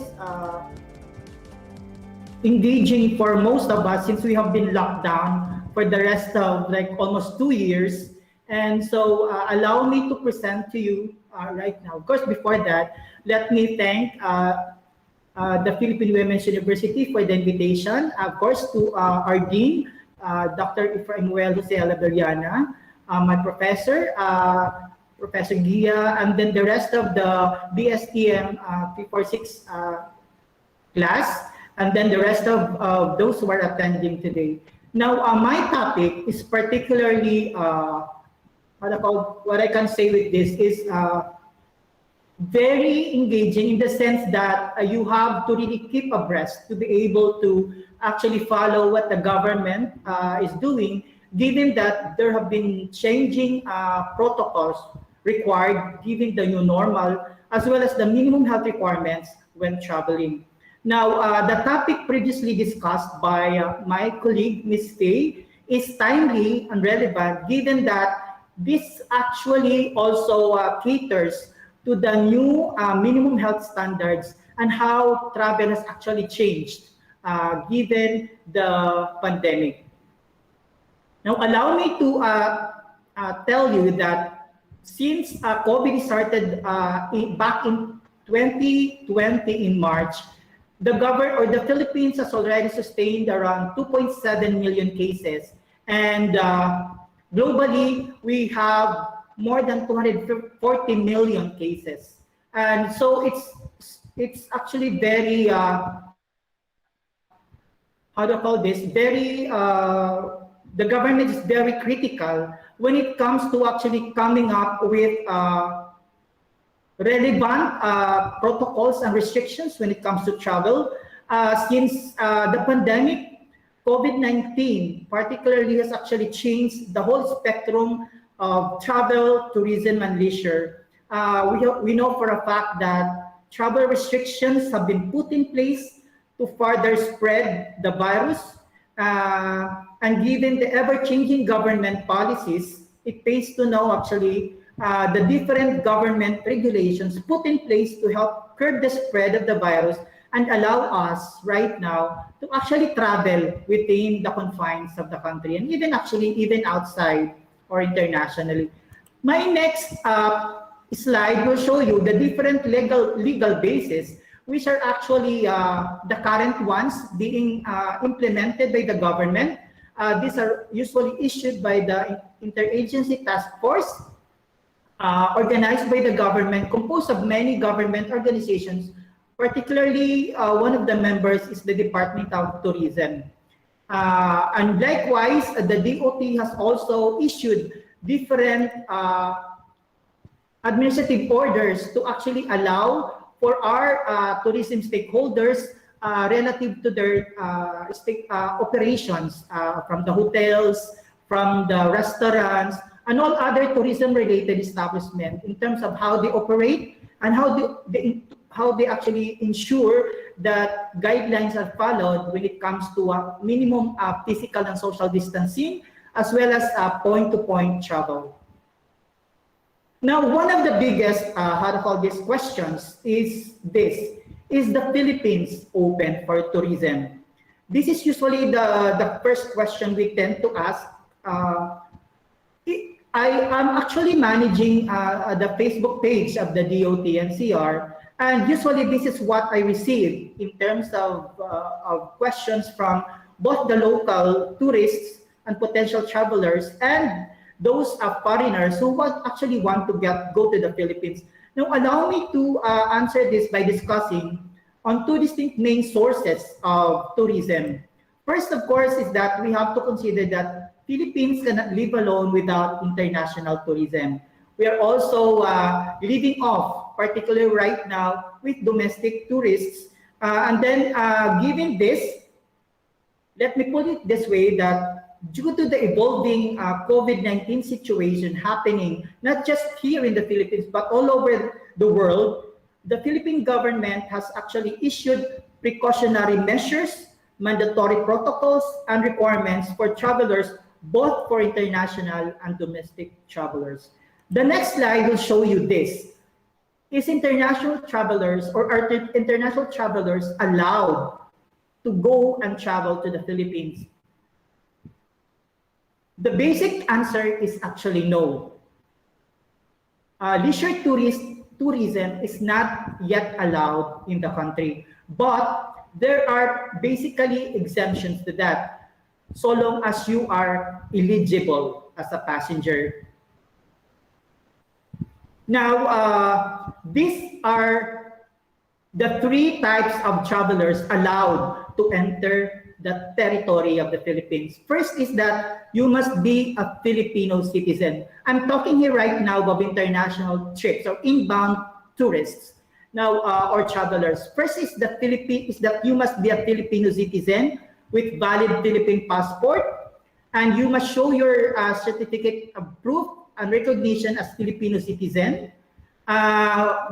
engaging for most of us since we have been locked down for the rest of like almost 2 years. And so allow me to present to you right now. Of course, before that, let me thank the Philippine Women's University for the invitation. Of course, to our Dean, Dr. Efraimel Jose Alaberiana, my professor, Professor Gia, and then the rest of the BSTM 346 class, and then the rest of those who are attending today. Now, my topic is particularly, what I can say with this is very engaging in the sense that you have to really keep abreast to be able to actually follow what the government is doing, given that there have been changing protocols required given the new normal, as well as the minimum health requirements when traveling. Now, the topic previously discussed by my colleague, Ms. Faye, is timely and relevant given that this actually also caters to the new minimum health standards and how travel has actually changed given the pandemic. Now, allow me to tell you that since COVID started back in 2020 in March, the Philippines has already sustained around 2.7 million cases, and globally we have more than 240 million cases, and so it's actually very the government is very critical when it comes to actually coming up with relevant protocols and restrictions when it comes to travel. Since the pandemic, COVID-19 particularly has actually changed the whole spectrum of travel, tourism, and leisure. We know for a fact that travel restrictions have been put in place to further spread the virus. And given the ever-changing government policies, it pays to know actually the different government regulations put in place to help curb the spread of the virus and allow us right now to actually travel within the confines of the country and even outside or internationally. My next slide will show you the different legal bases which are actually the current ones being implemented by the government. These are usually issued by the Interagency Task Force organized by the government, composed of many government organizations. Particularly, one of the members is the Department of Tourism. And likewise, the DOT has also issued different administrative orders to actually allow for our tourism stakeholders relative to their operations from the hotels, from the restaurants, and all other tourism-related establishments in terms of how they operate and how they actually ensure that guidelines are followed when it comes to minimum physical and social distancing, as well as point-to-point travel. Now, one of the biggest, questions is this: is the Philippines open for tourism? This is usually the first question we tend to ask. I am actually managing the Facebook page of the DOT NCR, and usually this is what I receive in terms of questions from both the local tourists and potential travelers and those foreigners who actually want to go to the Philippines. Now, allow me to answer this by discussing on two distinct main sources of tourism. First, of course, is that we have to consider that Philippines cannot live alone without international tourism. We are also living off, particularly right now, with domestic tourists. And then, given this, let me put it this way, that due to the evolving COVID-19 situation happening, not just here in the Philippines, but all over the world, the Philippine government has actually issued precautionary measures, mandatory protocols, and requirements for travelers, both for international and domestic travelers. The next slide will show you this. Is international travelers or are international travelers allowed to go and travel to the Philippines? The basic answer is actually no. Leisure tourism is not yet allowed in the country, but there are basically exemptions to that, so long as you are eligible as a passenger. Now, these are the three types of travelers allowed to enter the territory of the Philippines. First is that you must be a Filipino citizen. I'm talking here right now of international trips or inbound tourists now or travelers. First is that you must be a Filipino citizen with valid Philippine passport, and you must show your certificate of proof and recognition as Filipino citizen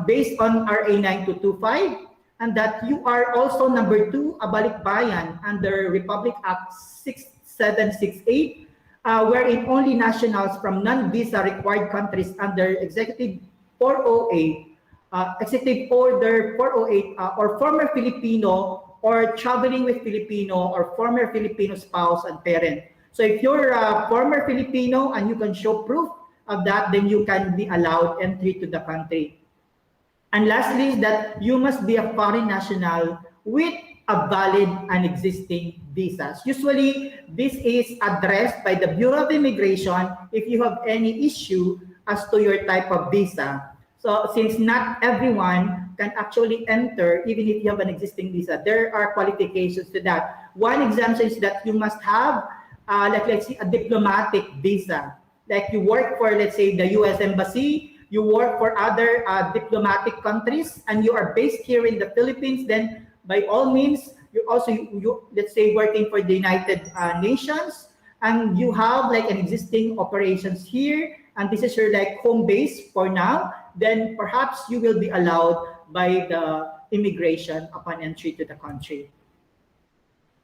based on RA 9225, and that you are also number 2, a balikbayan under Republic Act 6768, wherein only nationals from non-visa required countries under Executive 408, Executive Order 408, or former Filipino or traveling with Filipino or former Filipino spouse and parent. So if you're a former Filipino and you can show proof of that, then you can be allowed entry to the country. And lastly is that you must be a foreign national with a valid and existing visas. Usually, this is addressed by the Bureau of Immigration if you have any issue as to your type of visa. So since not everyone can actually enter, even if you have an existing visa, there are qualifications to that. One exemption is that you must have, let's say, a diplomatic visa. Like you work for, let's say, the U.S. Embassy, you work for other diplomatic countries, and you are based here in the Philippines, then by all means, you're also, let's say, working for the United Nations, and you have like an existing operations here, and this is your like home base for now, then perhaps you will be allowed by the immigration upon entry to the country.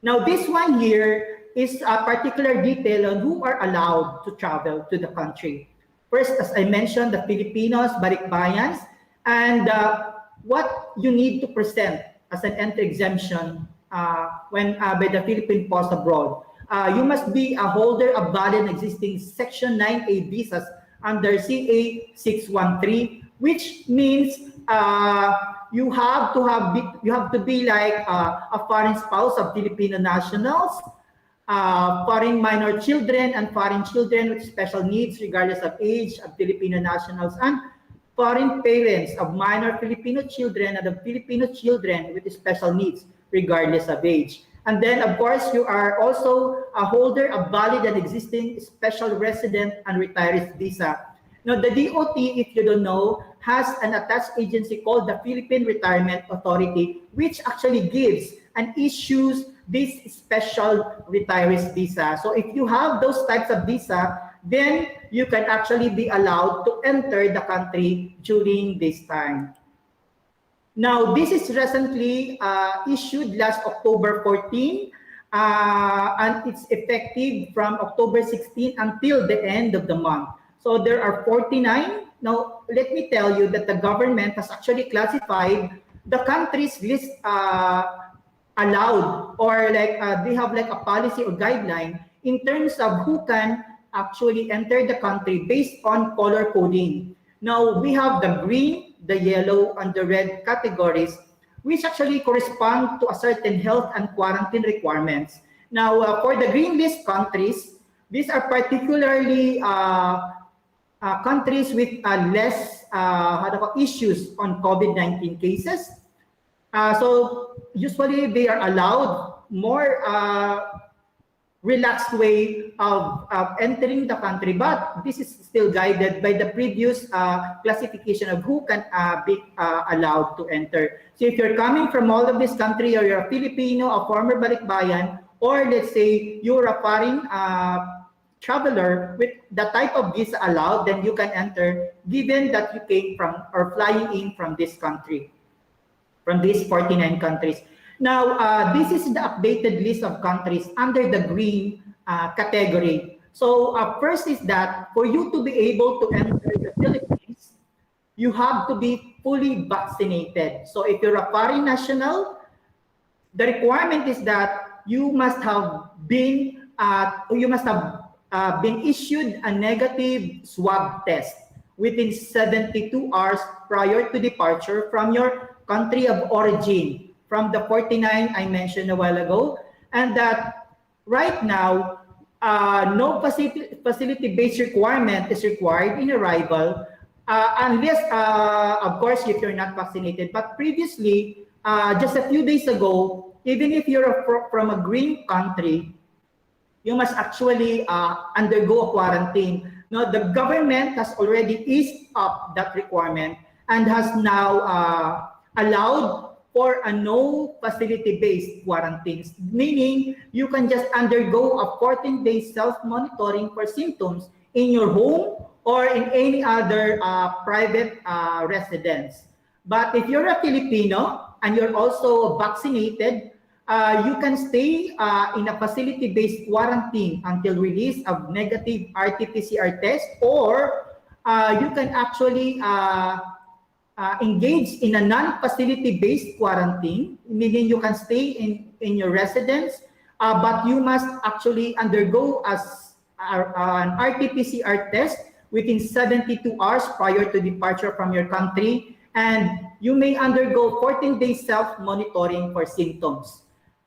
Now, this one here is a particular detail on who are allowed to travel to the country. First, as I mentioned, the Filipinos, balikbayans, and what you need to present as an entry exemption when by the Philippine Post abroad. You must be a holder of valid existing Section 9A visas under CA 613, which means you have to be like a foreign spouse of Filipino nationals, foreign minor children and foreign children with special needs regardless of age of Filipino nationals, and foreign parents of minor Filipino children and of Filipino children with special needs regardless of age. And then, of course, you are also a holder of valid and existing special resident and retirees visa. Now, the DOT, if you don't know, has an attached agency called the Philippine Retirement Authority, which actually gives and issues this special retirees visa. So if you have those types of visa, then you can actually be allowed to enter the country during this time. Now, this is recently issued last October 14, and it's effective from October 16 until the end of the month. So there are 49. Now, let me tell you that the government has actually classified the countries list allowed, or like they have like a policy or guideline in terms of who can actually enter the country based on color coding. Now, we have the green, the yellow, and the red categories, which actually correspond to a certain health and quarantine requirements. Now, for the green list countries, these are particularly countries with less issues on COVID-19 cases. So usually they are allowed more relaxed way of entering the country, but this is still guided by the previous classification of who can be allowed to enter. So if you're coming from all of this country, or you're a Filipino, a former balikbayan, or let's say you're a foreign traveler with the type of visa allowed, then you can enter, given that you came from or flying in from this country, from these 49 countries. Now, this is the updated list of countries under the green category. So first is that for you to be able to enter the Philippines, you have to be fully vaccinated. So if you're a foreign national, the requirement is that you must have been, you must have been issued a negative swab test within 72 hours prior to departure from your country of origin, from the 49 I mentioned a while ago, and that right now, no facility-based requirement is required in arrival unless, of course, if you're not vaccinated. But previously, just a few days ago, even if you're from a green country, you must actually undergo a quarantine. Now, the government has already eased up that requirement and has now allowed for a no facility-based quarantines, meaning you can just undergo a 14-day self-monitoring for symptoms in your home or in any other private residence. But if you're a Filipino and you're also vaccinated, you can stay in a facility-based quarantine until release of negative RT-PCR test, or you can actually engage in a non-facility-based quarantine, meaning you can stay in your residence, but you must actually undergo an RT-PCR test within 72 hours prior to departure from your country, and you may undergo 14-day self-monitoring for symptoms.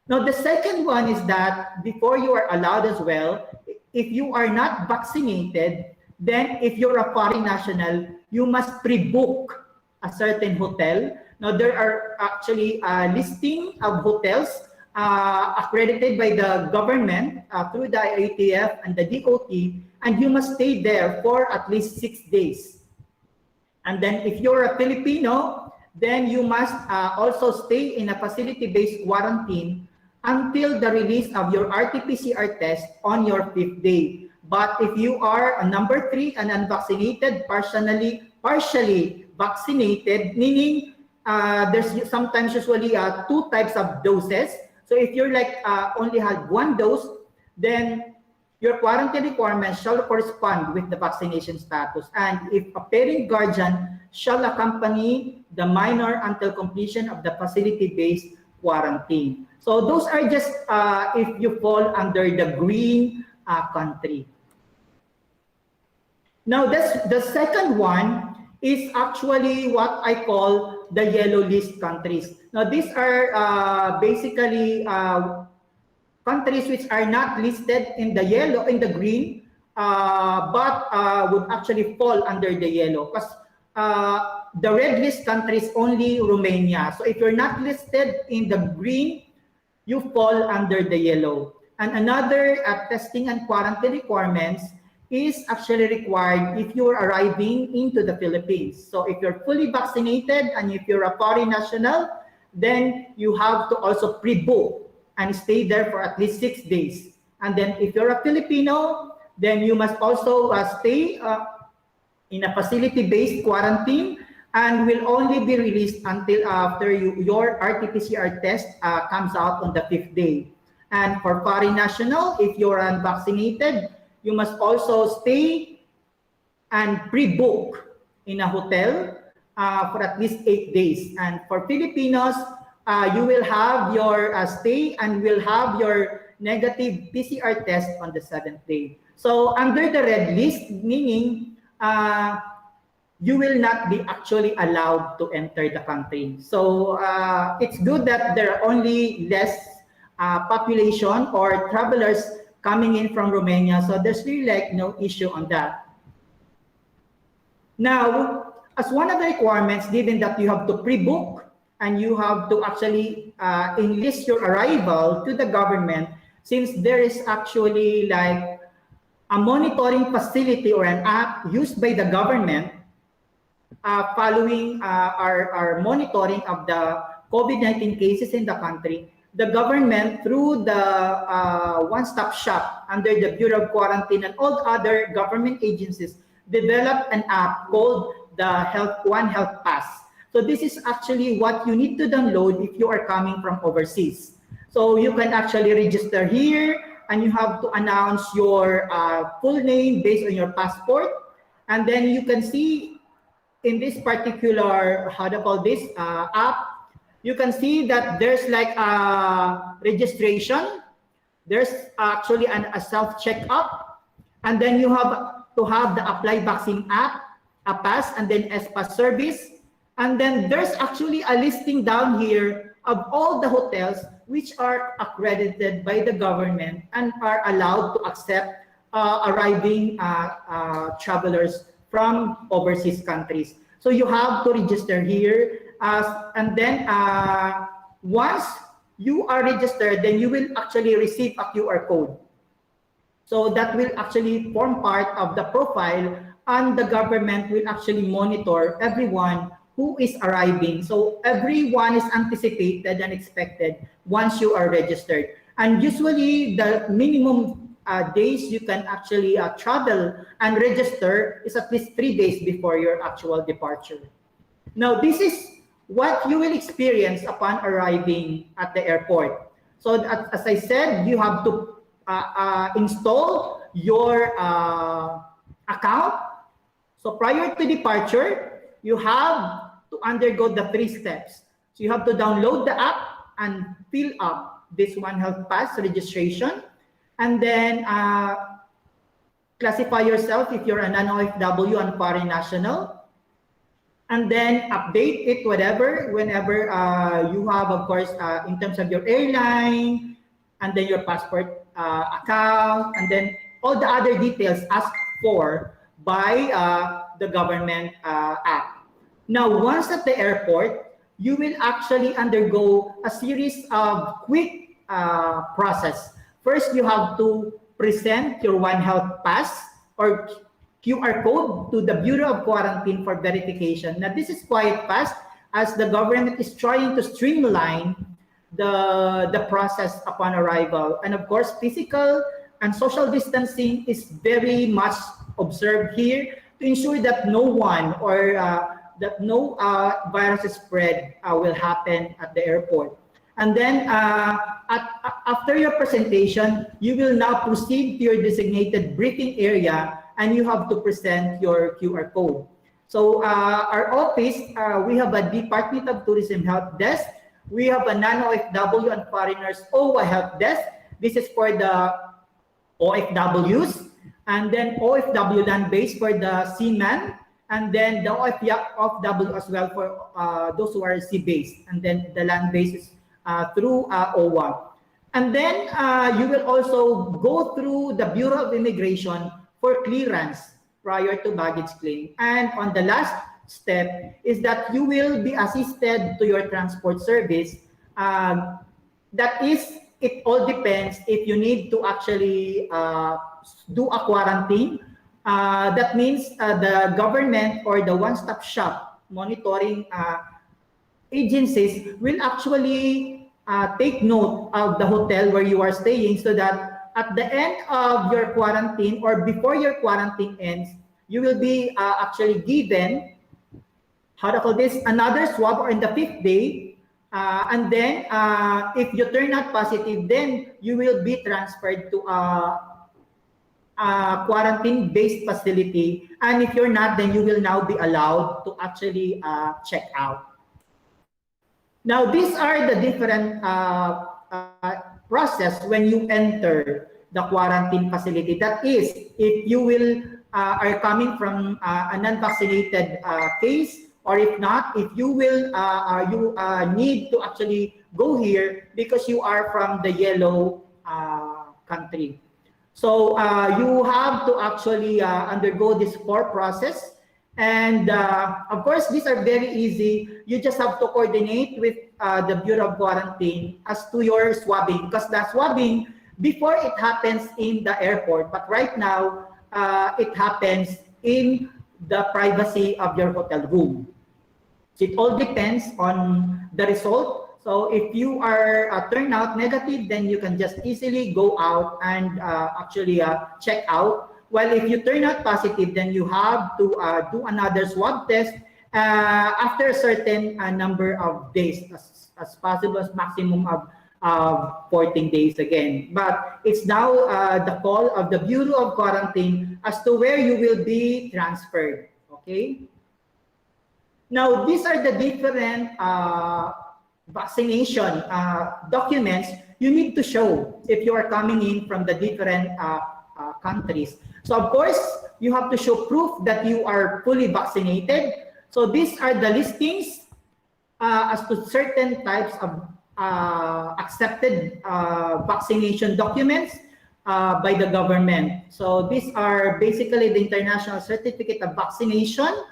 Now, the second one is that before you are allowed as well, if you are not vaccinated, then if you're a foreign national, you must pre-book a certain hotel. Now, there are actually a listing of hotels accredited by the government through the IATF and the DOT, and you must stay there for at least 6 days. And then if you're a Filipino, then you must also stay in a facility-based quarantine until the release of your RT-PCR test on your 5th day. But if you are a number 3 and unvaccinated, partially vaccinated, meaning there's sometimes usually 2 types of doses. So if you're like only had 1 dose, then your quarantine requirements shall correspond with the vaccination status. And if a parent guardian shall accompany the minor until completion of the facility-based quarantine. So those are just if you fall under the green country. Now, the second one is actually what I call the yellow list countries. Now, these are basically countries which are not listed in the yellow, in the green, but would actually fall under the yellow, because the red list country is only Romania. So if you're not listed in the green, you fall under the yellow. And another testing and quarantine requirements is actually required if you're arriving into the Philippines. So if you're fully vaccinated and if you're a foreign national, then you have to also pre-book and stay there for at least 6 days. And then if you're a Filipino, then you must also stay in a facility-based quarantine and will only be released until after your RT-PCR test comes out on the 5th day. And for foreign national, if you're unvaccinated, you must also stay and pre-book in a hotel for at least 8 days. And for Filipinos, you will have your stay and will have your negative PCR test on the 7th day. So under the red list, meaning you will not be actually allowed to enter the country. So it's good that there are only less population or travelers coming in from Romania. So there's really like no issue on that. Now, as one of the requirements, given that you have to pre-book and you have to actually enlist your arrival to the government, since there is actually like a monitoring facility or an app used by the government following our monitoring of the COVID-19 cases in the country, the government, through the one-stop shop under the Bureau of Quarantine and all other government agencies, developed an app called the One Health Pass. So this is actually what you need to download if you are coming from overseas. So you can actually register here and you have to announce your full name based on your passport. And then you can see in this particular, how do you call this, app, you can see that there's like a registration. There's actually a self-checkup. And then you have to have the Apply Vaccine app, a pass, and then S-Pass service. And then there's actually a listing down here of all the hotels which are accredited by the government and are allowed to accept arriving travelers from overseas countries. So you have to register here, and then once you are registered, then you will actually receive a QR code. So that will actually form part of the profile, and the government will actually monitor everyone who is arriving. So everyone is anticipated and expected once you are registered. And usually the minimum days you can actually travel and register is at least 3 days before your actual departure. Now, this is what you will experience upon arriving at the airport. So as I said, you have to install your account. So prior to departure, you have to undergo the 3 steps. So you have to download the app and fill up this One Health Pass registration, and then classify yourself if you're a non-OFW and foreign national, and then update it whenever you have, of course, in terms of your airline, and then your passport account, and then all the other details asked for by the government app. Now, once at the airport, you will actually undergo a series of quick process. First, you have to present your One Health Pass or QR code to the Bureau of Quarantine for verification. Now, this is quite fast as the government is trying to streamline the process upon arrival. And of course, physical and social distancing is very much observed here to ensure that no one or that no virus spread will happen at the airport. And then after your presentation, you will now proceed to your designated briefing area, and you have to present your QR code. So our office, we have a Department of Tourism Help Desk. We have a non-OFW and Foreigners OWA Help Desk. This is for the OFWs. And then OFW land-based for the seaman. And then the OFW as well for those who are sea-based. And then the land-based is through OWA. And then you will also go through the Bureau of Immigration for clearance prior to baggage claim. And on the last step is that you will be assisted to your transport service. That is, it all depends if you need to actually do a quarantine. That means the government or the one-stop shop monitoring agencies will actually take note of the hotel where you are staying, so that at the end of your quarantine or before your quarantine ends, you will be actually given, how to call this, another swab, or in the 5th day. And then if you turn out positive, then you will be transferred to a quarantine-based facility. And if you're not, then you will now be allowed to actually check out. Now, these are the different process when you enter the quarantine facility. That is, if you will are coming from a non-vaccinated case, or if not, if you will you need to actually go here because you are from the yellow country. So you have to actually undergo this 4 process. And of course, these are very easy. You just have to coordinate with the Bureau of Quarantine as to your swabbing, because the swabbing, before it happens in the airport, but right now it happens in the privacy of your hotel room. So it all depends on the result. So if you are turned out negative, then you can just easily go out and actually check out. Well, if you turn out positive, then you have to do another swab test after a certain number of days, as possible as maximum of 14 days again. But it's now the call of the Bureau of Quarantine as to where you will be transferred. Okay. Now, these are the different vaccination documents you need to show if you are coming in from the different countries. So of course, you have to show proof that you are fully vaccinated. So these are the listings as to certain types of accepted vaccination documents by the government. So these are basically the International Certificate of Vaccination.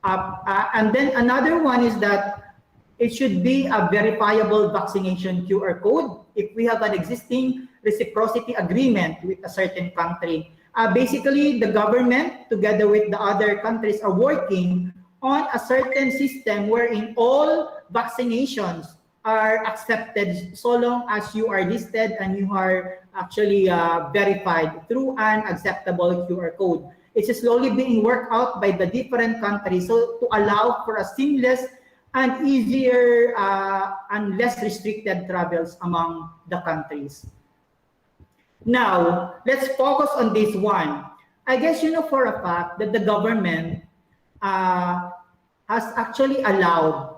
And then another one is that it should be a verifiable vaccination QR code if we have an existing reciprocity agreement with a certain country. Basically, the government, together with the other countries, are working on a certain system wherein all vaccinations are accepted so long as you are listed and you are actually verified through an acceptable QR code. It's slowly being worked out by the different countries so to allow for a seamless and easier and less restricted travels among the countries. Now, let's focus on this one. I guess you know for a fact that the government has actually allowed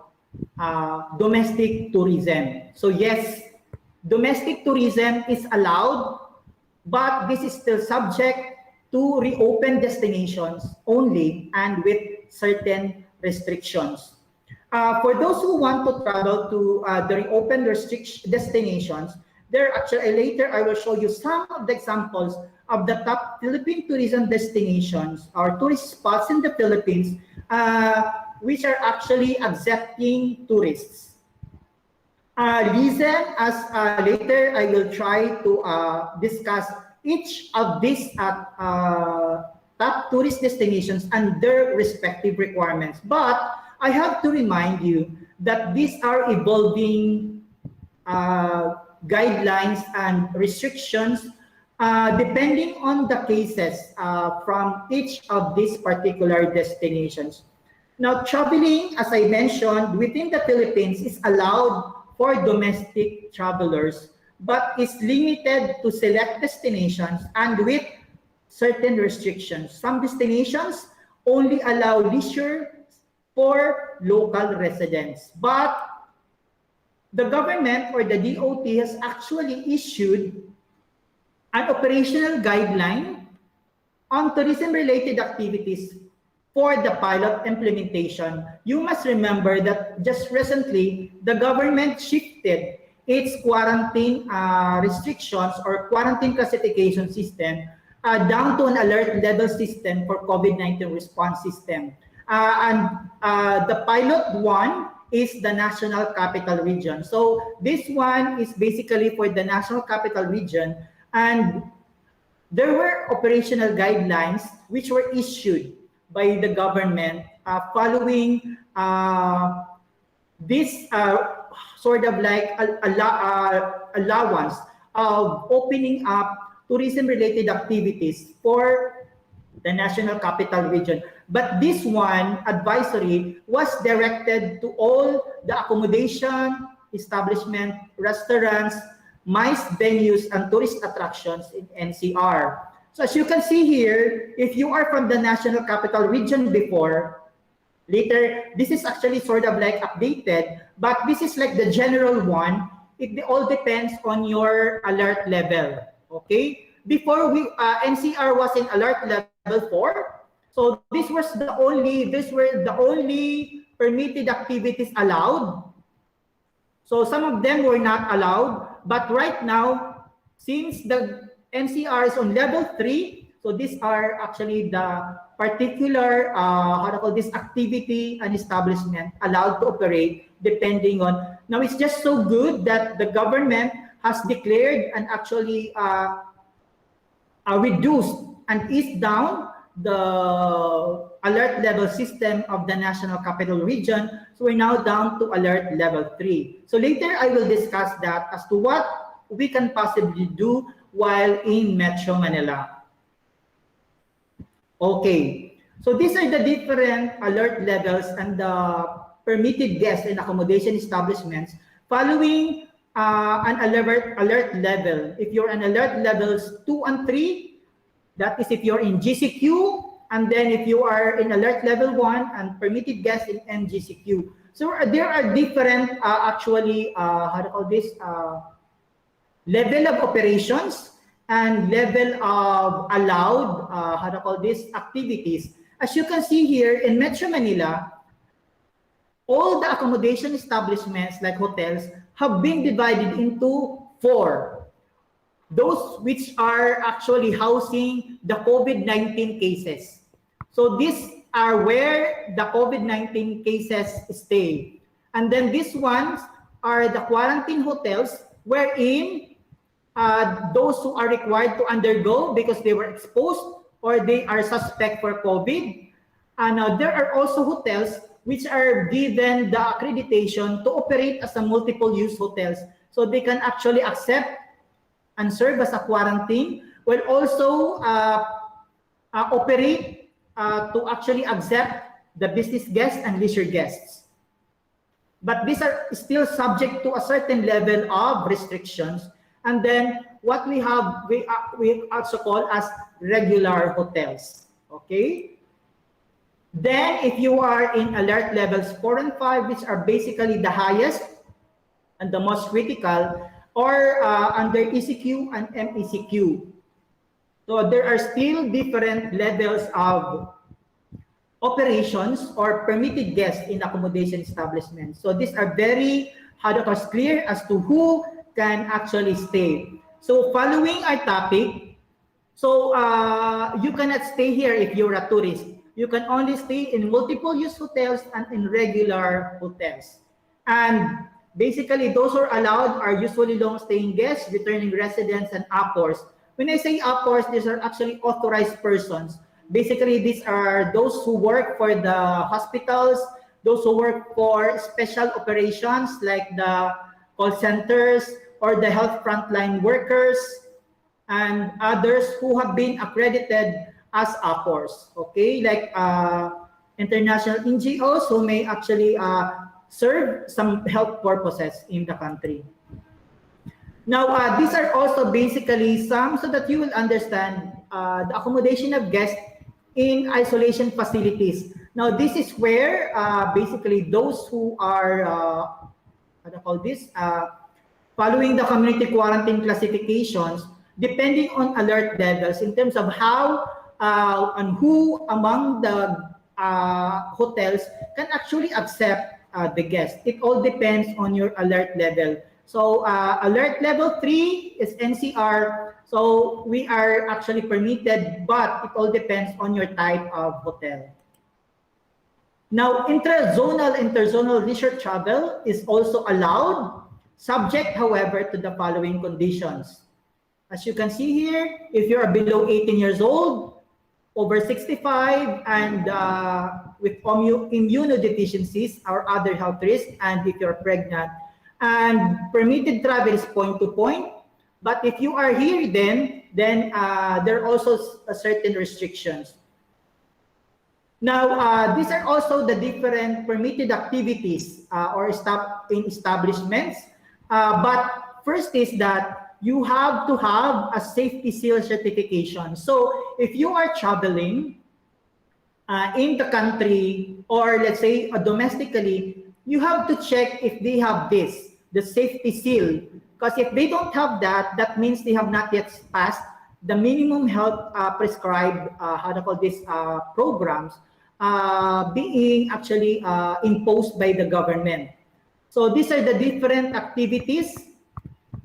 domestic tourism. So yes, domestic tourism is allowed, but this is still subject to reopen destinations only and with certain restrictions. For those who want to travel to the reopened destinations, there actually later I will show you some of the examples of the top Philippine tourism destinations or tourist spots in the Philippines, which are actually accepting tourists. Reason as later I will try to discuss each of these top tourist destinations and their respective requirements. But I have to remind you that these are evolving guidelines and restrictions depending on the cases from each of these particular destinations. Now, traveling, as I mentioned, within the Philippines is allowed for domestic travelers, but is limited to select destinations and with certain restrictions. Some destinations only allow leisure for local residents, but the government or the DOT has actually issued an operational guideline on tourism-related activities for the pilot implementation. You must remember that just recently, the government shifted its quarantine restrictions or quarantine classification system down to an alert level system for COVID-19 response system. The pilot one is the National Capital Region. So this one is basically for the National Capital Region, and there were operational guidelines which were issued by the government following this sort of like allowance of opening up tourism-related activities for the National Capital Region. But this one, advisory, was directed to all the accommodation, establishment, restaurants, MICE venues, and tourist attractions in NCR. So as you can see here, if you are from the National Capital Region before, later, this is actually sort of like updated, but this is like the general one. It all depends on your alert level, okay? Before NCR was in alert level 4, so these were the only permitted activities allowed. So some of them were not allowed, but right now, since the NCR is on level 3, so these are actually the particular activity and establishment allowed to operate depending on. Now it's just so good that the government has declared and actually reduced and eased down the alert level system of the National Capital Region. So we're now down to alert level 3. So later I will discuss that as to what we can possibly do while in Metro Manila. Okay, so these are the different alert levels and the permitted guests in accommodation establishments following an alert level. If you're on alert levels 2 and 3, that is if you're in GCQ, and then if you are in alert level 1 and permitted guests in NGCQ. So there are different level of operations, and level of allowed, how to call this, activities. As you can see here in Metro Manila, all the accommodation establishments like hotels have been divided into 4. Those which are actually housing the COVID-19 cases. So these are where the COVID-19 cases stay. And then these ones are the quarantine hotels wherein those who are required to undergo because they were exposed or they are suspect for COVID. And there are also hotels which are given the accreditation to operate as a multiple-use hotels. So they can actually accept and serve as a quarantine, while also operate to actually accept the business guests and leisure guests. But these are still subject to a certain level of restrictions. And then what we have, we also call as regular hotels. Okay? Then if you are in alert levels 4 and 5, which are basically the highest and the most critical, or under ECQ and MECQ. So there are still different levels of operations or permitted guests in accommodation establishments. So these are very clear as to who can actually stay. So following our topic, so you cannot stay here if you're a tourist. You can only stay in multiple-use hotels and in regular hotels. And basically, those who are allowed are usually long-staying guests, returning residents, and APORs. When I say APORs, these are actually authorized persons. Basically, these are those who work for the hospitals, those who work for special operations like the call centers or the health frontline workers, and others who have been accredited as APORs, okay? Like international NGOs who may actually serve some health purposes in the country. Now, these are also basically some, so that you will understand the accommodation of guests in isolation facilities. Now, this is where basically those who are, how do you call this? Following the community quarantine classifications, depending on alert levels in terms of how and who among the hotels can actually accept the guest. It all depends on your alert level. So alert level 3 is NCR. So we are actually permitted, but it all depends on your type of hotel. Now, interzonal leisure travel is also allowed, subject, however, to the following conditions. As you can see here, if you are below 18 years old, over 65, and with immunodeficiencies or other health risks, and if you're pregnant, and permitted travel is point to point. But if you are here, then there are also certain restrictions. Now, these are also the different permitted activities or in establishments. But first is that you have to have a safety seal certification. So if you are traveling in the country, or let's say domestically, you have to check if they have this, the safety seal. Because if they don't have that, that means they have not yet passed the minimum health prescribed, how to call this, programs being actually imposed by the government. So these are the different activities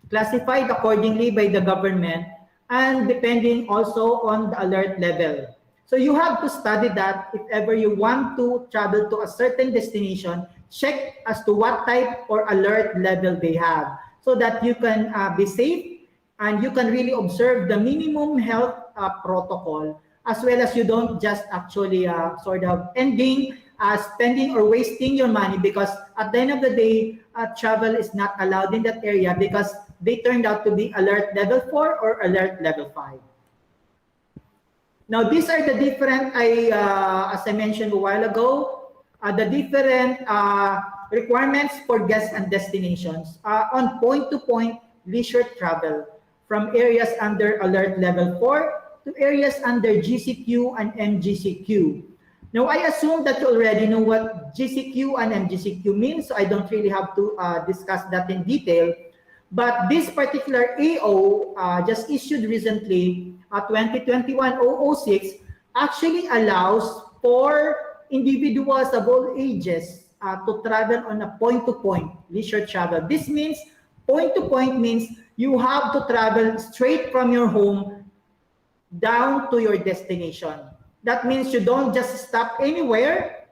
classified accordingly by the government, and depending also on the alert level. So you have to study that if ever you want to travel to a certain destination, check as to what type or alert level they have, so that you can be safe and you can really observe the minimum health protocol, as well as you don't just actually sort of spending or wasting your money, because at the end of the day, travel is not allowed in that area because they turned out to be alert level 4 or alert level 5. Now, these are the different, as I mentioned a while ago, the different requirements for guests and destinations on point-to-point leisure travel from areas under alert level 4 to areas under GCQ and MGCQ. Now, I assume that you already know what GCQ and MGCQ means, so I don't really have to discuss that in detail. But this particular AO just issued recently, 2021-006, actually allows for individuals of all ages to travel on a point-to-point leisure travel. This means point-to-point means you have to travel straight from your home down to your destination. That means you don't just stop anywhere.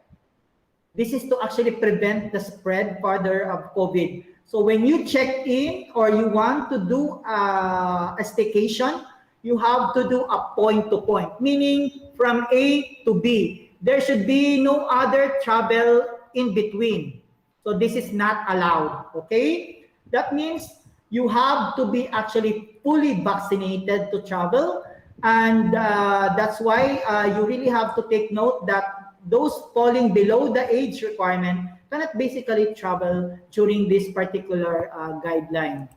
This is to actually prevent the spread further of COVID. So when you check in or you want to do a staycation, you have to do a point-to-point, meaning from A to B. There should be no other travel in between. So this is not allowed, okay? That means you have to be actually fully vaccinated to travel. And that's why you really have to take note that those falling below the age requirement cannot basically travel during this particular guideline.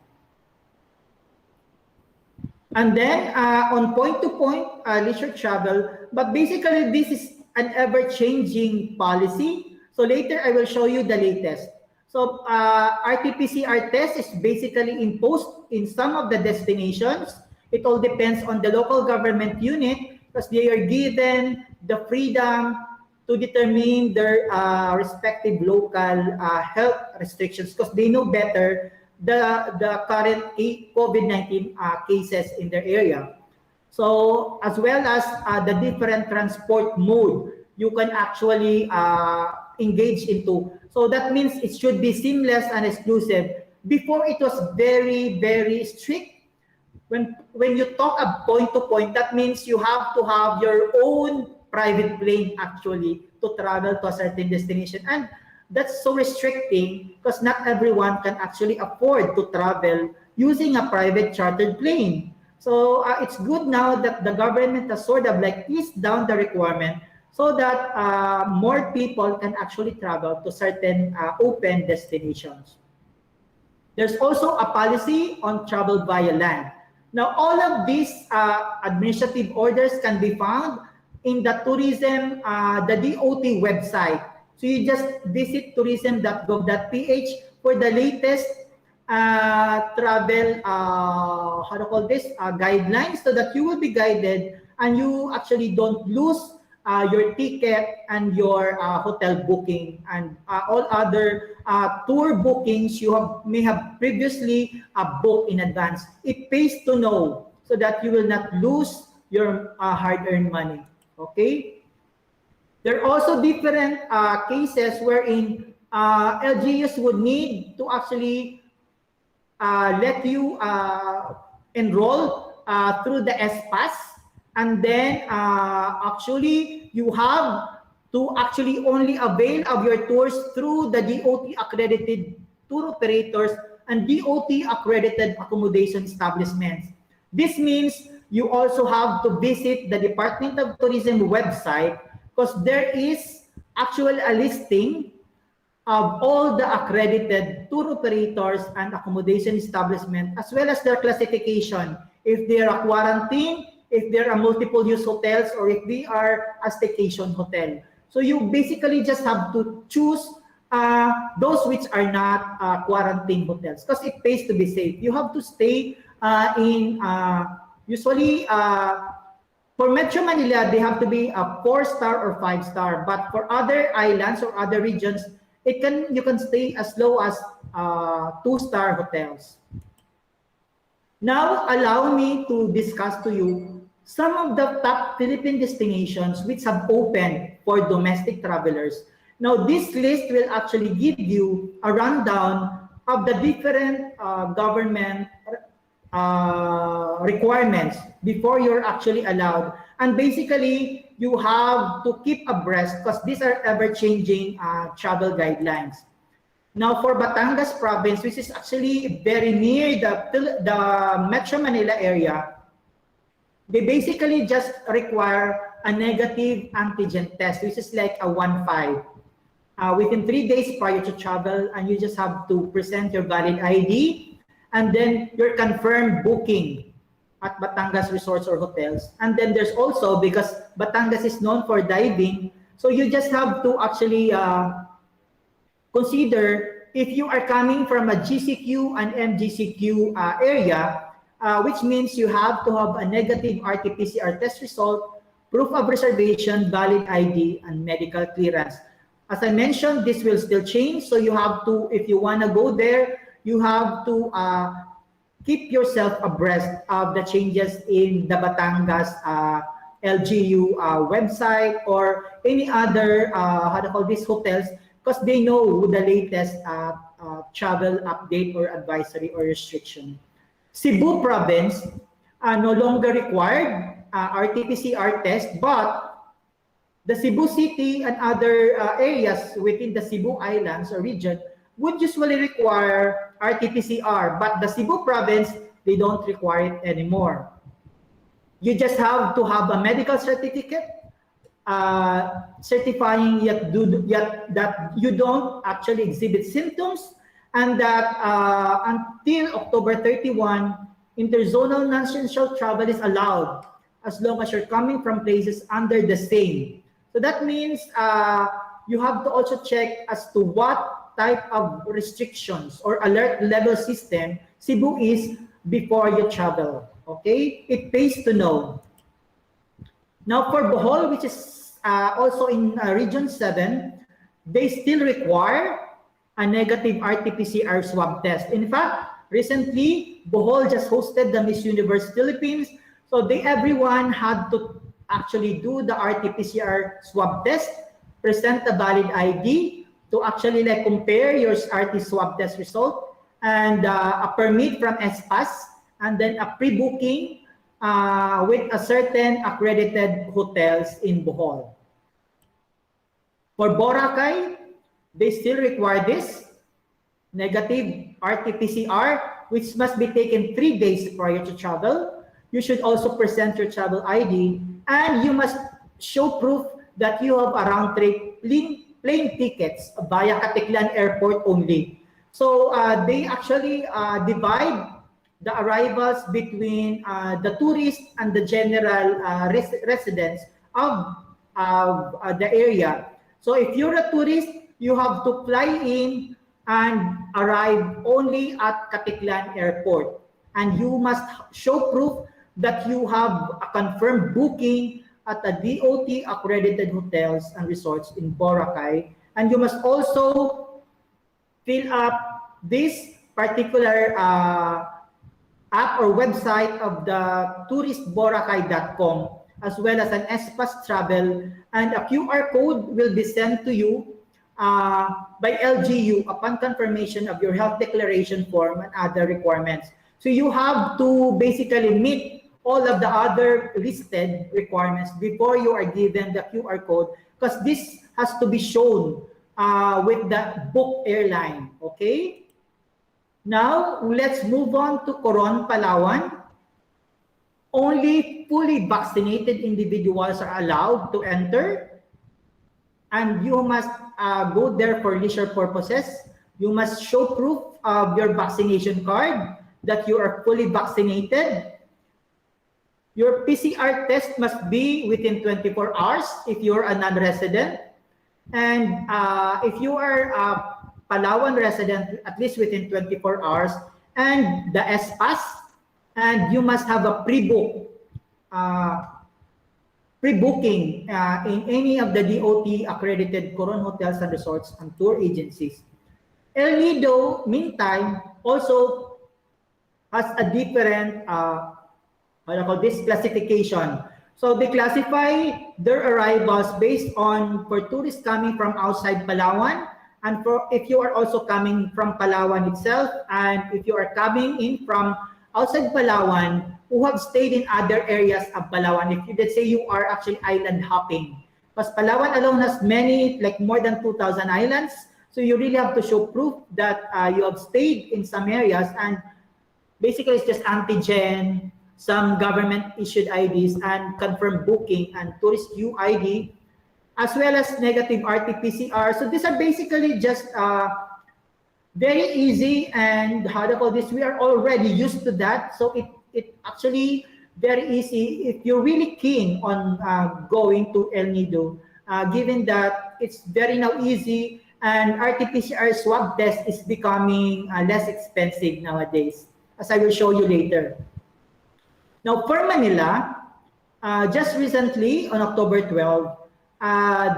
And then on point-to-point leisure travel, but basically this is an ever-changing policy. So later I will show you the latest. So RT-PCR test is basically imposed in some of the destinations. It all depends on the local government unit because they are given the freedom to determine their respective local health restrictions because they know better the current COVID-19 cases in their area. So as well as the different transport mode you can actually engage into. So that means it should be seamless and exclusive. Before it was very, very strict. When you talk of point-to-point, that means you have to have your own private plane actually to travel to a certain destination. And that's so restricting because not everyone can actually afford to travel using a private chartered plane. So it's good now that the government has sort of like eased down the requirement so that more people can actually travel to certain open destinations. There's also a policy on travel via land. Now, all of these administrative orders can be found in the tourism, the DOT website. So you just visit tourism.gov.ph for the latest travel, guidelines so that you will be guided and you actually don't lose your ticket and your hotel booking and all other tour bookings you may have previously booked in advance. It pays to know so that you will not lose your hard-earned money. Okay? There are also different cases wherein LGUs would need to actually let you enroll through the S-Pass. And then actually you have to actually only avail of your tours through the DOT accredited tour operators and DOT accredited accommodation establishments. This means you also have to visit the Department of Tourism website because there is actually a listing of all the accredited tour operators and accommodation establishments as well as their classification. If they are a quarantine, if there are multiple use hotels, or if they are a staycation hotel. So you basically just have to choose those which are not quarantine hotels because it pays to be safe. You have to stay in usually for Metro Manila, they have to be a 4-star or 5-star. But for other islands or other regions, you can stay as low as 2-star hotels. Now, allow me to discuss to you some of the top Philippine destinations which have opened for domestic travelers. Now, this list will actually give you a rundown of the different government requirements before you're actually allowed. And basically, you have to keep abreast because these are ever-changing travel guidelines. Now, for Batangas province, which is actually very near the Metro Manila area, they basically just require a negative antigen test, which is like a 1-5. Within 3 days prior to travel, and you just have to present your valid ID, and then your confirmed booking at Batangas resorts or hotels. And then there's also, because Batangas is known for diving, so you just have to actually consider if you are coming from a GCQ and MGCQ area, which means you have to have a negative RT-PCR test result, proof of reservation, valid ID, and medical clearance. As I mentioned, this will still change. So you have to, if you want to go there, you have to keep yourself abreast of the changes in the Batangas LGU website or any other, how to call this, hotels, because they know the latest travel update or advisory or restriction. Cebu province no longer required RT-PCR test, but the Cebu City and other areas within the Cebu Islands or region would usually require RT-PCR, but the Cebu province, they don't require it anymore. You just have to have a medical certificate certifying that you don't actually exhibit symptoms, and that until October 31, interzonal non-essential travel is allowed as long as you're coming from places under the same. So that means you have to also check as to what type of restrictions or alert level system Cebu is before you travel. Okay, it pays to know. Now for Bohol, which is also in Region 7, they still require a negative RT-PCR swab test. In fact, recently, Bohol just hosted the Miss Universe Philippines. So everyone had to actually do the RT-PCR swab test, present a valid ID to actually compare your RT swab test result, and a permit from SPAS, and then a pre-booking with a certain accredited hotels in Bohol. For Boracay, they still require this negative RT-PCR, which must be taken 3 days prior to travel. You should also present your travel ID, and you must show proof that you have a round-trip plane tickets via Caticlan Airport only. So they actually divide the arrivals between the tourists and the general residents of the area. So if you're a tourist, you have to fly in and arrive only at Caticlan Airport. And you must show proof that you have a confirmed booking at a DOT accredited hotels and resorts in Boracay. And you must also fill up this particular app or website of the touristboracay.com, as well as an SPAS travel, and a QR code will be sent to you by LGU upon confirmation of your health declaration form and other requirements. So you have to basically meet all of the other listed requirements before you are given the QR code, because this has to be shown with the book airline, okay? Now, let's move on to Coron, Palawan. Only fully vaccinated individuals are allowed to enter, and you must go there for leisure purposes. You must show proof of your vaccination card that you are fully vaccinated. Your PCR test must be within 24 hours if you're a non-resident. And if you are a Palawan resident, at least within 24 hours, and the SPAS, and you must have a pre-booking in any of the DOT accredited Coron hotels and resorts and tour agencies. El Nido, meantime, also has a different classification. So they classify their arrivals based on for tourists coming from outside Palawan, and for if you are also coming from Palawan itself, and if you are coming in from outside Palawan who have stayed in other areas of Palawan. If you, let's say you are actually island hopping, because Palawan alone has many, like more than 2,000 islands, so you really have to show proof that you have stayed in some areas, and basically it's just antigen, some government issued IDs, and confirmed booking and tourist UID, as well as negative RT-PCR. So these are basically just very easy, and how to call this, we are already used to that. So it actually very easy if you're really keen on going to El Nido, given that it's very now easy, and RT-PCR swab test is becoming less expensive nowadays, as I will show you later. Now, for Manila, just recently on October 12,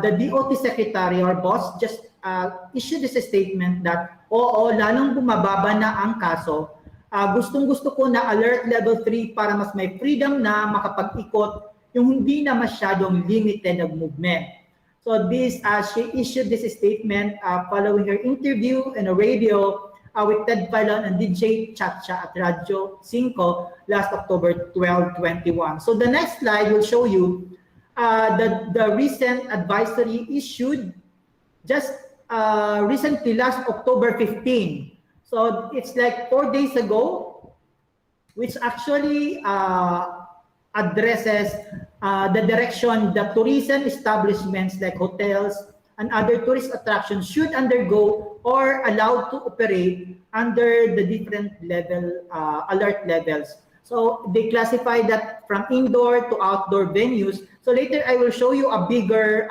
the DOT Secretary or boss just issued this statement that, oo, lalong bumababa na ang kaso. Gustong-gusto ko na alert level 3 para mas may freedom na makapag-ikot yung hindi na masyadong limited ng movement. So this, she issued this statement following her interview in a radio with Ted Filon and DJ Chacha at Radio 5 last October 12, 21. So the next slide will show you the recent advisory issued just recently last October 15. So it's like 4 days ago, which actually addresses the direction that tourism establishments like hotels and other tourist attractions should undergo or allowed to operate under the different level alert levels. So they classify that from indoor to outdoor venues. So later I will show you a bigger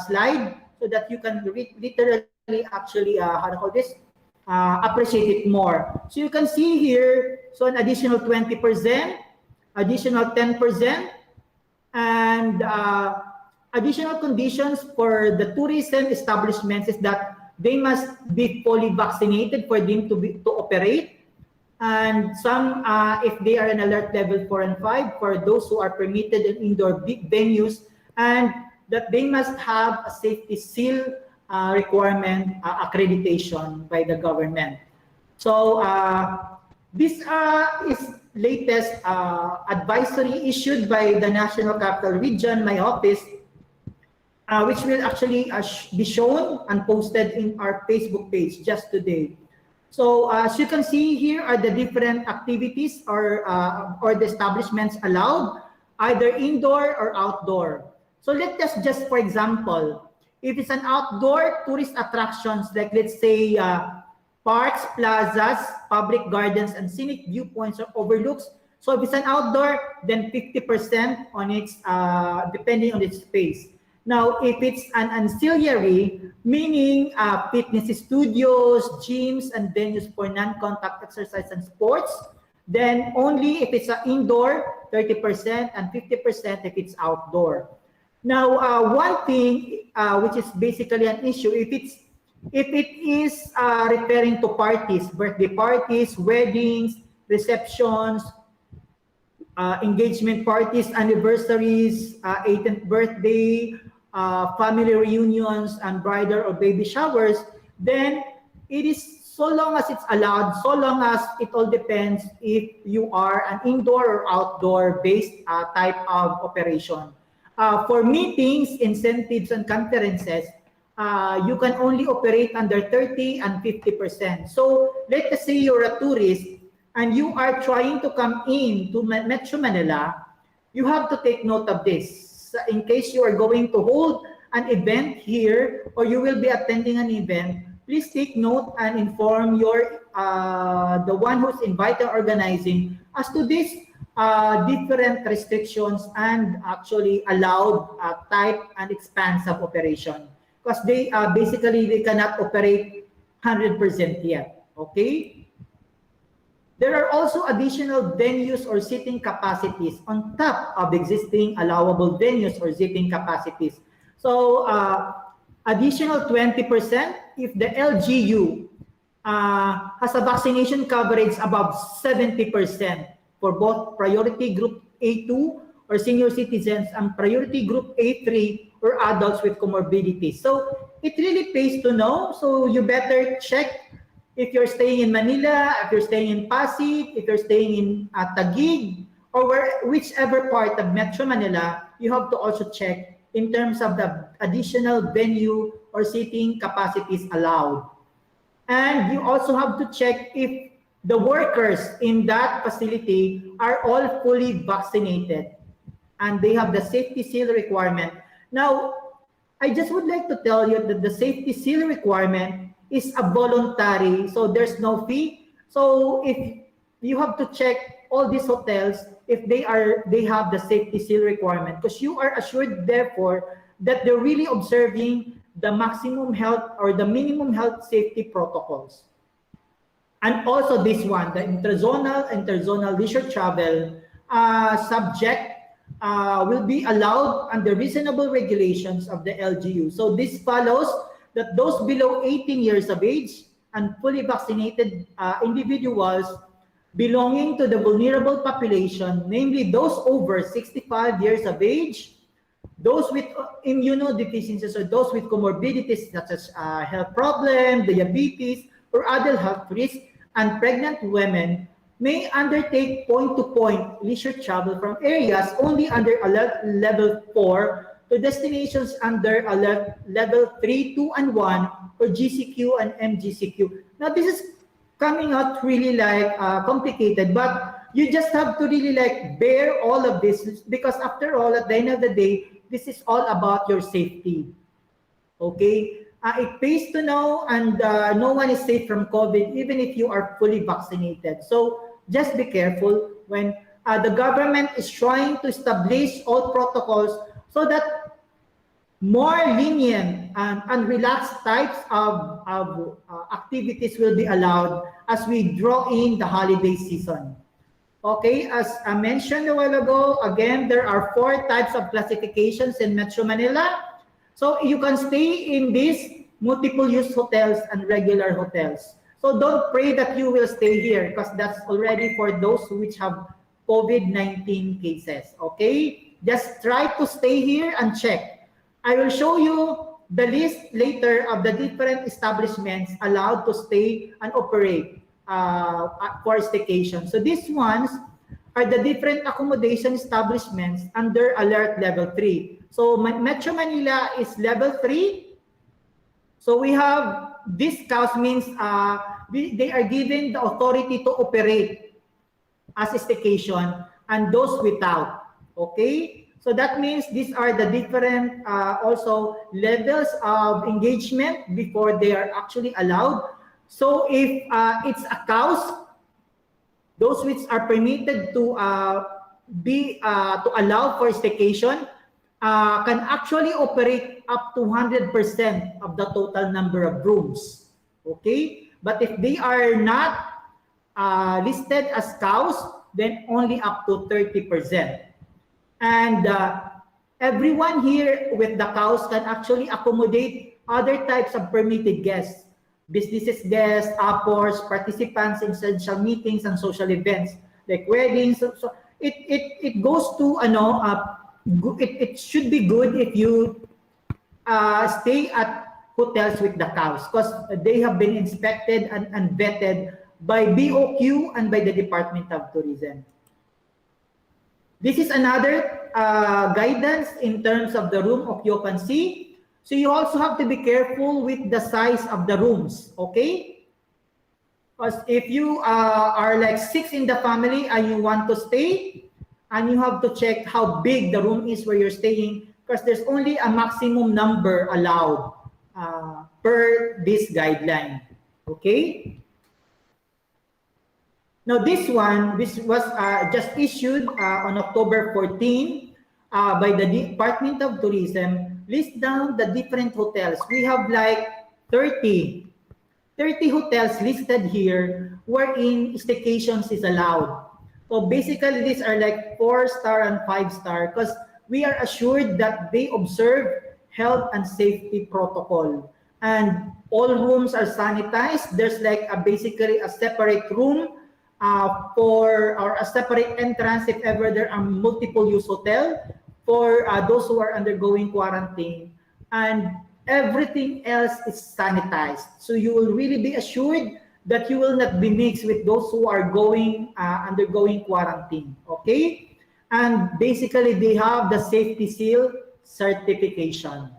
slide so that you can literally actually how to call this appreciate it more. So you can see here, so an additional 20%, additional 10%, and additional conditions for the tourism establishments is that they must be fully vaccinated for them to operate. And some, if they are in alert level 4 and 5, for those who are permitted in indoor big venues, and that they must have a safety seal requirement accreditation by the government. So this is latest advisory issued by the National Capital Region, my office, which will actually be shown and posted in our Facebook page just today. So as you can see, here are the different activities or the establishments allowed, either indoor or outdoor. So let us just, for example, if it's an outdoor tourist attractions, like let's say parks, plazas, public gardens, and scenic viewpoints or overlooks. So if it's an outdoor, then 50% on its, depending on its space. Now, if it's an ancillary, meaning fitness studios, gyms, and venues for non-contact exercise and sports, then only if it's an indoor, 30%, and 50% if it's outdoor. Now, one thing which is basically an issue, if it is referring to parties, birthday parties, weddings, receptions, engagement parties, anniversaries, 18th birthday, family reunions, and bridal or baby showers, then it is so long as it's allowed, so long as it all depends if you are an indoor or outdoor based type of operation. For meetings, incentives, and conferences, you can only operate under 30 and 50%. So let us say you're a tourist and you are trying to come in to Metro Manila, you have to take note of this. In case you are going to hold an event here or you will be attending an event, please take note and inform your the one who's inviting organizing as to this different restrictions and actually allowed type and expanse of operation, because they basically they cannot operate 100% yet. Okay. There are also additional venues or seating capacities on top of existing allowable venues or seating capacities. So additional 20% if the LGU has a vaccination coverage above 70% for both priority group A2 or senior citizens and priority group A3 or adults with comorbidities. So it really pays to know. So you better check if you're staying in Manila, if you're staying in Pasig, if you're staying in Taguig, or whichever part of Metro Manila, you have to also check in terms of the additional venue or seating capacities allowed. And you also have to check if the workers in that facility are all fully vaccinated and they have the safety seal requirement. Now, I just would like to tell you that the safety seal requirement is a voluntary, so there's no fee. So if you have to check all these hotels if they have the safety seal requirement, because you are assured therefore that they're really observing the maximum health or the minimum health safety protocols. And also this one, the interzonal leisure travel subject will be allowed under reasonable regulations of the LGU. So this follows that those below 18 years of age and fully vaccinated individuals belonging to the vulnerable population, namely those over 65 years of age, those with immunodeficiencies or those with comorbidities such as health problems, diabetes, or other health risks, and pregnant women may undertake point-to-point leisure travel from areas only under Alert Level 4 to destinations under Alert Level 3, 2, and 1, or GCQ and MGCQ. Now, this is coming out really like complicated, but you just have to really like bear all of this because after all, at the end of the day, this is all about your safety. Okay? It pays to know, and no one is safe from COVID, even if you are fully vaccinated. So just be careful when the government is trying to establish all protocols so that more lenient and relaxed types of activities will be allowed as we draw in the holiday season. Okay, as I mentioned a while ago, again, there are 4 types of classifications in Metro Manila. So you can stay in these multiple use hotels and regular hotels. So don't pray that you will stay here because that's already for those which have COVID-19 cases. Okay, just try to stay here and check. I will show you the list later of the different establishments allowed to stay and operate for staycation. So these ones are the different accommodation establishments under Alert Level 3. So Metro Manila is Level 3. So we have discounts means they are given the authority to operate as a staycation and those without. Okay? So that means these are the different also levels of engagement before they are actually allowed. So if it's a house, those which are permitted to allow for staycation can actually operate up to 100% of the total number of rooms. Okay, but if they are not listed as cows, then only up to 30%. And everyone here with the cows can actually accommodate other types of permitted guests, businesses guests, appors, participants in essential meetings and social events like weddings. So it goes to it should be good if you stay at hotels with the cows because they have been inspected and vetted by BOQ and by the Department of Tourism. This is another guidance in terms of the room occupancy. So you also have to be careful with the size of the rooms, okay? Because if you are like 6 in the family and you want to stay, and you have to check how big the room is where you're staying because there's only a maximum number allowed per this guideline, okay? Now this was just issued on October 14 by the Department of Tourism. List down the different hotels. We have like 30 hotels listed here wherein staycations is allowed. So basically these are like 4-star and 5-star because we are assured that they observe health and safety protocol. And all rooms are sanitized. There's like basically a separate room or a separate entrance if ever there are multiple use hotel for those who are undergoing quarantine, and everything else is sanitized. So you will really be assured that you will not be mixed with those who are undergoing quarantine, okay? And basically they have the safety seal certification.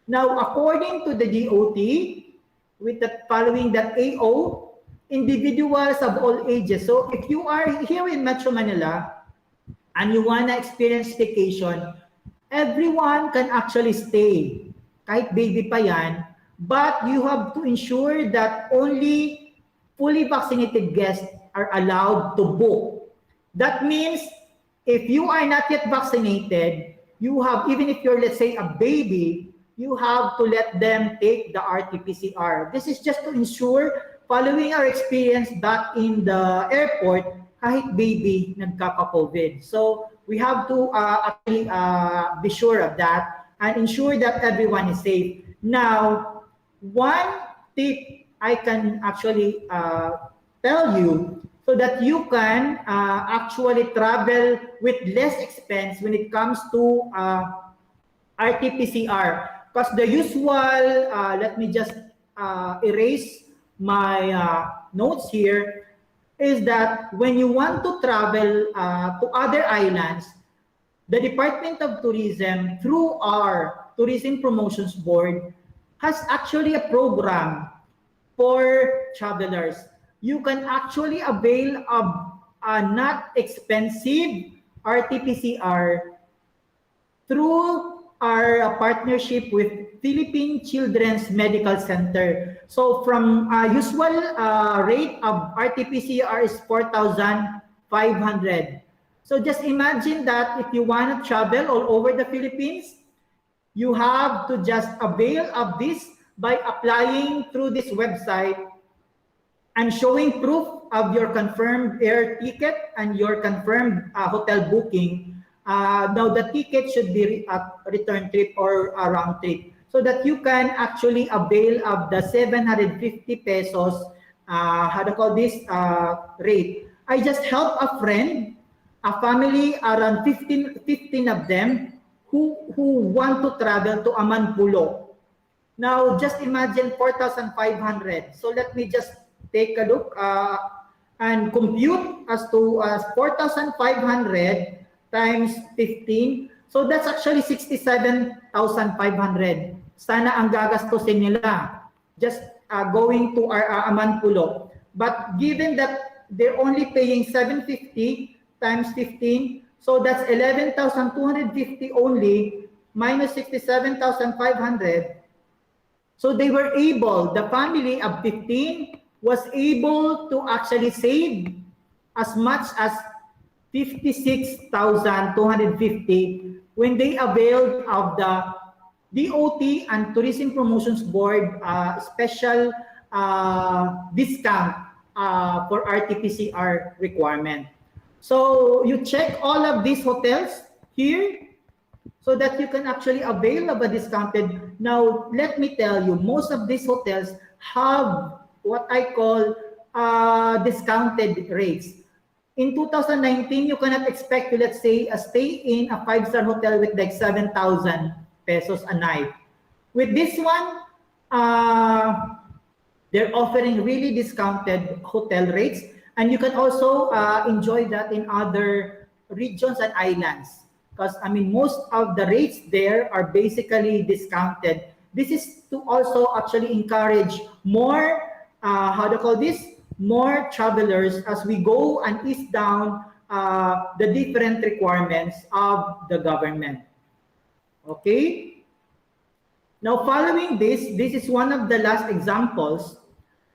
Now, according to the DOT, with the following that AO, individuals of all ages. So if you are here in Metro Manila and you want to experience staycation, everyone can actually stay. Kahit baby pa yan, but you have to ensure that only fully vaccinated guests are allowed to book. That means if you are not yet vaccinated, you have, even if you're, let's say, a baby, you have to let them take the RT-PCR. This is just to ensure, following our experience back in the airport, kahit baby nagkaka-COVID. So we have to actually be sure of that and ensure that everyone is safe. Now, one tip I can actually tell you so that you can actually travel with less expense when it comes to RT-PCR. Because the usual, let me just erase my notes here, is that when you want to travel to other islands, the Department of Tourism, through our Tourism Promotions Board, has actually a program for travelers. You can actually avail of a not expensive RT-PCR through our partnership with Philippine Children's Medical Center. So from usual rate of RT-PCR is 4,500. So just imagine that if you want to travel all over the Philippines, you have to just avail of this by applying through this website and showing proof of your confirmed air ticket and your confirmed hotel booking. Now the ticket should be a return trip or a round trip, so that you can actually avail of the 750 pesos, how to call this, rate. I just helped a friend, a family, around 15 of them, who want to travel to Amanpulo. Now, just imagine 4,500. So let me just take a look and compute as to 4,500 times 15. So that's actually 67,500. Sana ang gagastusin nila just going to our Amanpulo. But given that they're only paying 750 times 15, so that's 11,250 only minus 67,500. So they were able, the family of 15 was able to actually save as much as 56,250 when they availed of the DOT and Tourism Promotions Board special discount for RT-PCR requirement. So you check all of these hotels here so that you can actually avail of a discounted. Now, let me tell you, most of these hotels have what I call discounted rates. In 2019, you cannot expect to, let's say, stay in a 5-star hotel with like 7,000 pesos a night. With this one, they're offering really discounted hotel rates, and you can also enjoy that in other regions and islands. Because, I mean, most of the rates there are basically discounted. This is to also actually encourage more, how to call this, more travelers as we go and ease down the different requirements of the government. Okay? Now, following this is one of the last examples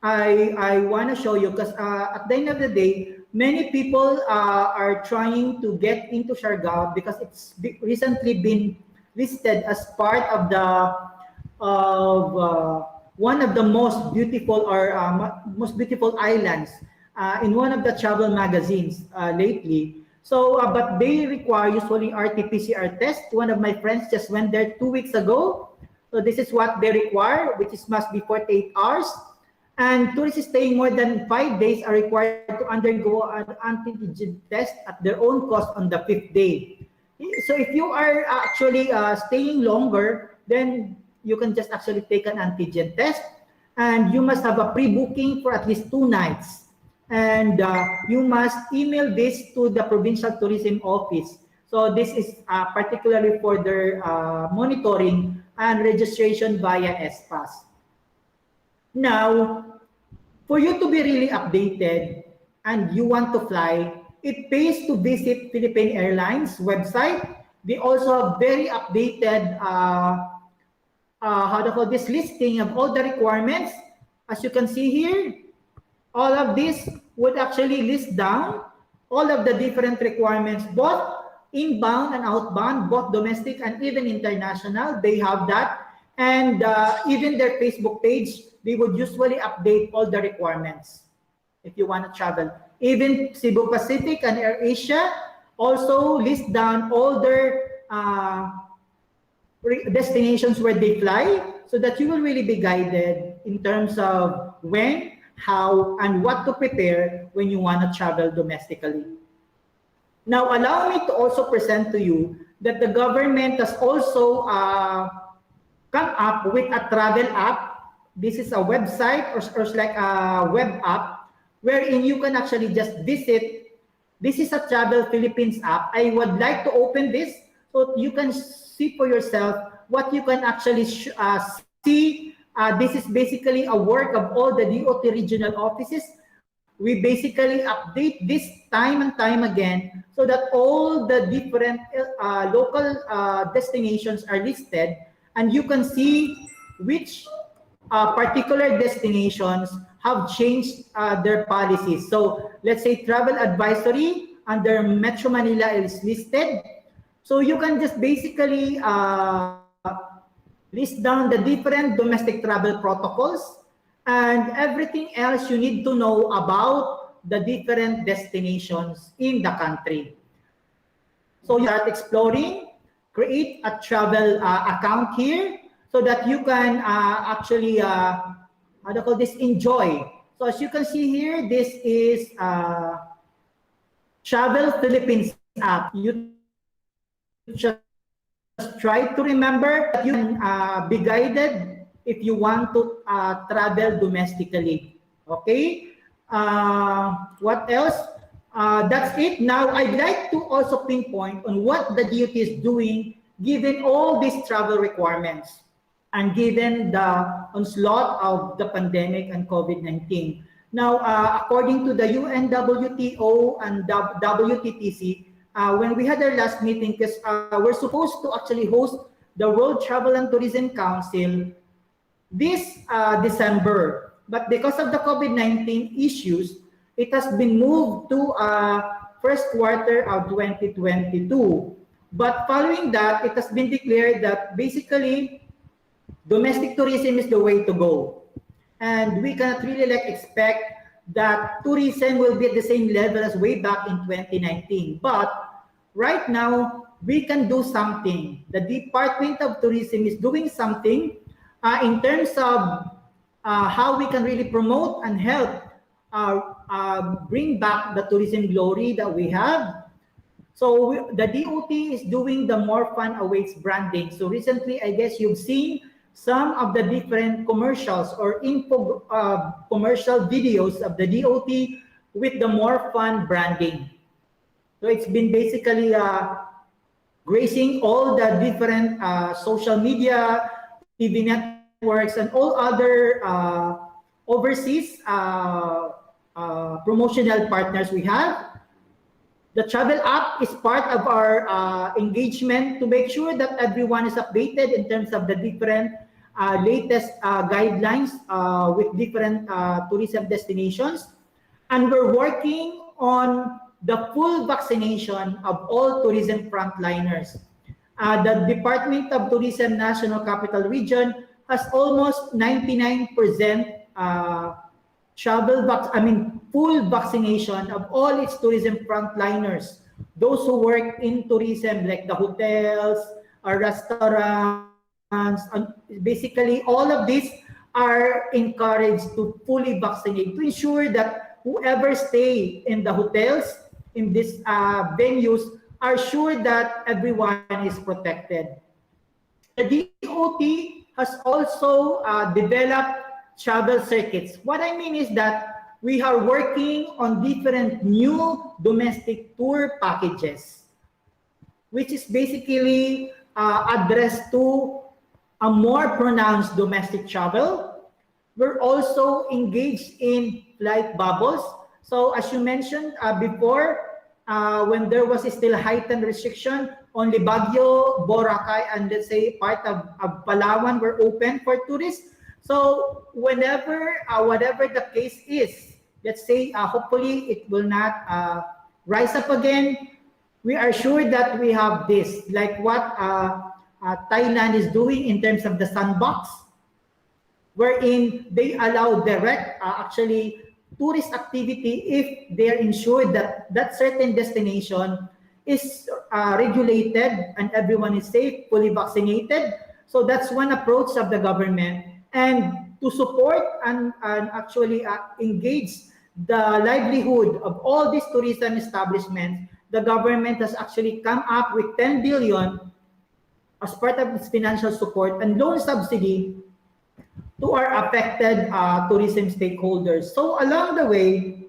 I want to show you, because at the end of the day, many people are trying to get into Siargao because it's recently been listed as part of the one of the most beautiful or most beautiful islands in one of the travel magazines lately. So, but they require usually RT-PCR test. One of my friends just went there 2 weeks ago. So this is what they require, which is must be 48 hours. And tourists staying more than 5 days are required to undergo an antigen test at their own cost on the 5th day. So if you are actually staying longer, then you can just actually take an antigen test, and you must have a pre-booking for at least 2 nights. And you must email this to the Provincial Tourism Office. So this is particularly for their monitoring and registration via SPAS. Now, for you to be really updated and you want to fly, it pays to visit Philippine Airlines website. They also have very updated, how to call this, listing of all the requirements. As you can see here, all of this would actually list down all of the different requirements, both inbound and outbound, both domestic and even international. They have that. And even their Facebook page, they would usually update all the requirements if you want to travel. Even Cebu Pacific and Air Asia also list down all their destinations where they fly, so that you will really be guided in terms of when, how, and what to prepare when you want to travel domestically. Now, allow me to also present to you that the government has also come up with a travel app. This is a website or like a web app wherein you can actually just visit. This is a Travel Philippines app. I would like to open this so you can see for yourself what you can actually see. This is basically a work of all the DOT regional offices. We basically update this time and time again so that all the different local destinations are listed, and you can see which particular destinations have changed their policies. So let's say travel advisory under Metro Manila is listed. So you can just basically list down the different domestic travel protocols and everything else you need to know about the different destinations in the country. So you start exploring, create a travel account here so that you can actually, how do you call this, enjoy. So as you can see here, this is Travel Philippines app. You just try to remember that you can be guided if you want to travel domestically. Okay? What else? That's it. Now, I'd like to also pinpoint on what the DOT is doing given all these travel requirements and given the onslaught of the pandemic and COVID-19. Now, according to the UNWTO and WTTC, when we had our last meeting, because we're supposed to actually host the World Travel and Tourism Council this December. But because of the COVID-19 issues, it has been moved to first quarter of 2022. But following that, it has been declared that basically domestic tourism is the way to go. And we cannot really expect that tourism will be at the same level as way back in 2019. But right now, we can do something. The Department of Tourism is doing something in terms of how we can really promote and help bring back the tourism glory that we have. So the DOT is doing the More Fun Awaits branding. So recently, I guess you've seen some of the different commercials or info commercial videos of the DOT with the More Fun branding. So it's been basically gracing all the different social media, TV networks, and all other overseas promotional partners we have. The travel app is part of our engagement to make sure that everyone is updated in terms of the different latest guidelines with different tourism destinations. And we're working on the full vaccination of all tourism frontliners. The Department of Tourism National Capital Region has almost 99% full vaccination of all its tourism frontliners. Those who work in tourism, like the hotels, restaurants, and basically all of these are encouraged to fully vaccinate to ensure that whoever stay in the hotels, in these venues, are sure that everyone is protected. The DOT has also developed travel circuits. What I mean is that we are working on different new domestic tour packages, which is basically addressed to a more pronounced domestic travel. We're also engaged in flight bubbles. So as you mentioned before, when there was still heightened restriction, only Baguio, Boracay, and let's say part of Palawan were open for tourists. So whenever, whatever the case is, let's say hopefully it will not rise up again, we are sure that we have this, like what Thailand is doing in terms of the sandbox, wherein they allow direct actually tourist activity if they are ensured that that certain destination is regulated and everyone is safe, fully vaccinated. So that's one approach of the government. And to support and actually engage the livelihood of all these tourism establishments, the government has actually come up with 10 billion as part of its financial support and loan subsidy to our affected tourism stakeholders. So along the way,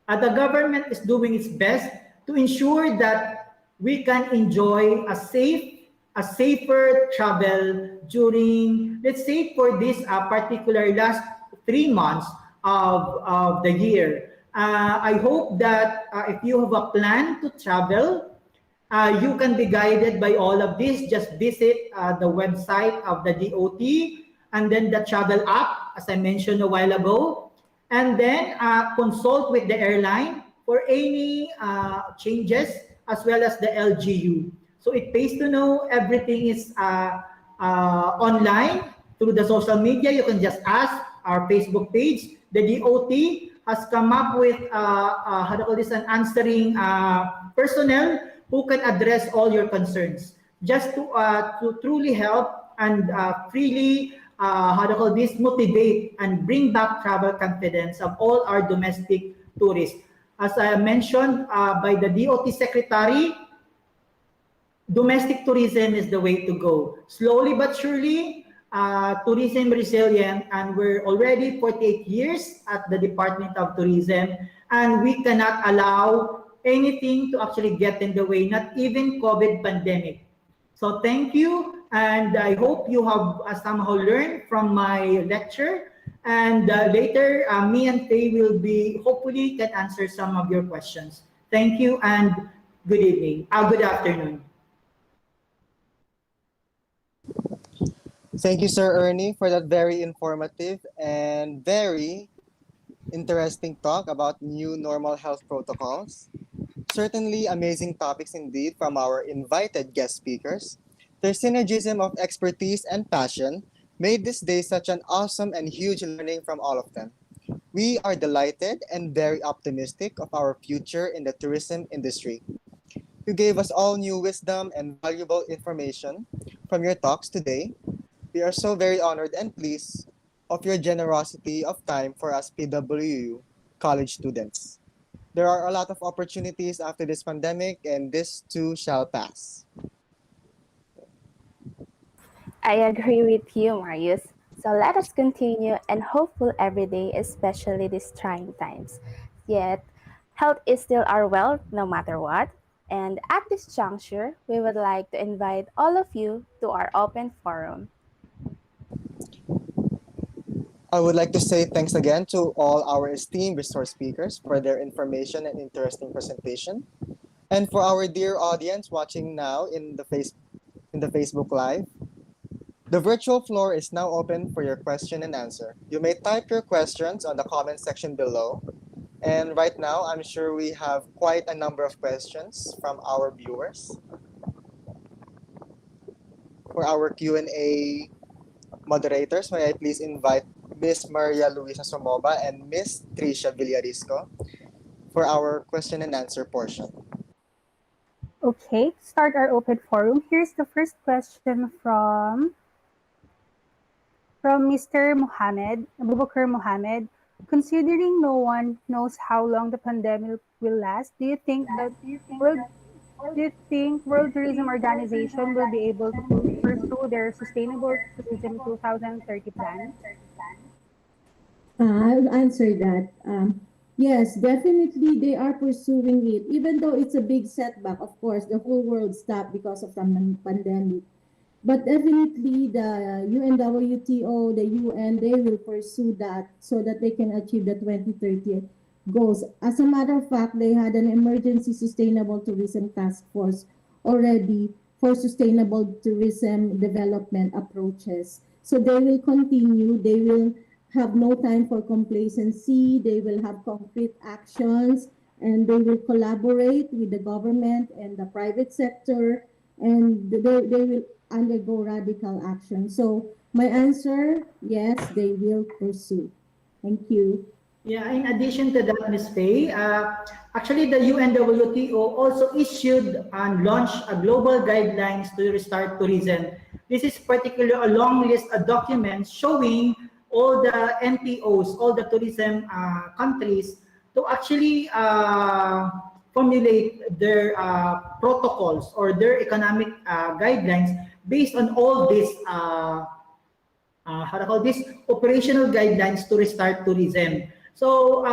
the government is doing its best to ensure that we can enjoy a safer travel during, let's say, for this particular last 3 months of the year. I hope that if you have a plan to travel, you can be guided by all of this. Just visit the website of the DOT and then the travel app, as I mentioned a while ago, and then consult with the airline for any changes as well as the LGU. So it pays to know everything is online through the social media. You can just ask our Facebook page. The DOT has come up with how do you call this, an answering personnel who can address all your concerns, just to truly help and freely how do you call this, motivate and bring back travel confidence of all our domestic tourists. As I mentioned by the DOT secretary, domestic tourism is the way to go. Slowly but surely, tourism resilient, and we're already 48 years at the Department of Tourism, and we cannot allow anything to actually get in the way, not even COVID pandemic. So thank you, and I hope you have somehow learned from my lecture. And later, me and Faye will be, hopefully, can answer some of your questions. Thank you, and good evening. Good afternoon. Thank you, Sir Ernie, for that very informative and very interesting talk about new normal health protocols. Certainly amazing topics indeed from our invited guest speakers. Their synergism of expertise and passion made this day such an awesome and huge learning from all of them. We are delighted and very optimistic of our future in the tourism industry. You gave us all new wisdom and valuable information from your talks today. We are so very honored and pleased of your generosity of time for us PWU college students. There are a lot of opportunities after this pandemic, and this too shall pass. I agree with you, Marius. So let us continue and hopeful every day, especially these trying times. Yet, health is still our wealth no matter what. And at this juncture, we would like to invite all of you to our open forum. I would like to say thanks again to all our esteemed resource speakers for their information and interesting presentation. And for our dear audience watching now in the Facebook Live, the virtual floor is now open for your question and answer. You may type your questions on the comment section below. And right now, I'm sure we have quite a number of questions from our viewers. For our Q&A moderators, may I please invite Miss Maria Luisa Somoba and Miss Tricia Villarisco for our question and answer portion. Okay, start our open forum. Here's the first question from Mr. Mohammed, Abubakar Mohammed. Considering no one knows how long the pandemic will last, do you think World Tourism Organization will be able to pursue their Sustainable Tourism 2030 plan? I'll answer that. Yes, definitely they are pursuing it, even though it's a big setback. Of course, the whole world stopped because of the pandemic. But definitely the UNWTO, the UN, they will pursue that so that they can achieve the 2030 goals. As a matter of fact, they had an emergency sustainable tourism task force already for sustainable tourism development approaches. So they will continue, they will have no time for complacency, they will have concrete actions, and they will collaborate with the government and the private sector, and they will undergo radical action. So my answer, yes, they will pursue. Thank you. Yeah, in addition to that, Ms. Faye, actually the UNWTO also issued and launched a global guidelines to restart tourism. This is particularly a long list of documents showing all the NTOs, all the tourism countries to actually formulate their protocols or their economic guidelines based on all these how to call this operational guidelines to restart tourism. So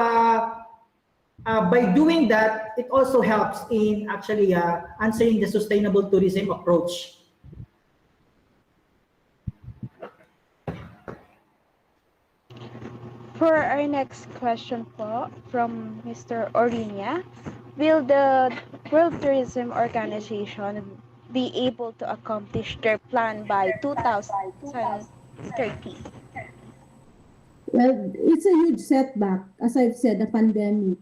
by doing that, it also helps in actually answering the sustainable tourism approach. For our next question po from Mr. Orinia, will the World Tourism Organization be able to accomplish their plan by 2030? Well, it's a huge setback, as I've said, the pandemic.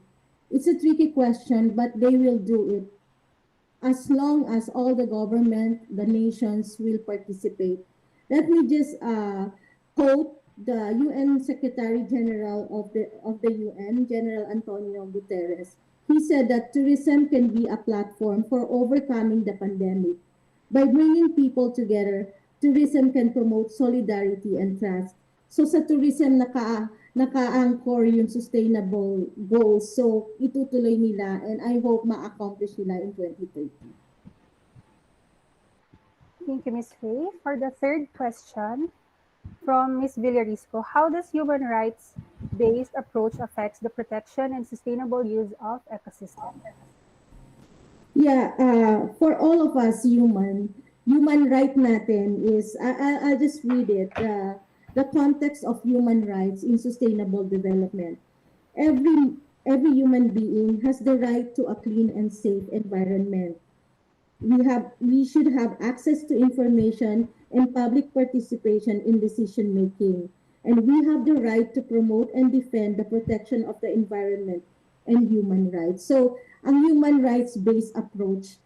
It's a tricky question, but they will do it as long as all the government, the nations will participate. Let me just quote the UN Secretary General of the UN, General Antonio Guterres. He said that tourism can be a platform for overcoming the pandemic. By bringing people together, tourism can promote solidarity and trust. So sa tourism naka-anchor yung sustainable goals. So itutuloy nila and I hope ma-accomplish nila in 2030. Thank you, Ms. Faye. For the third question from Ms. Villarisco, how does human rights-based approach affects the protection and sustainable use of ecosystems? Yeah, for all of us human right natin is, I'll just read it, the context of human rights in sustainable development. Every human being has the right to a clean and safe environment. We should have access to information and public participation in decision making. And we have the right to promote and defend the protection of the environment and human rights. So, ang human rights-based approach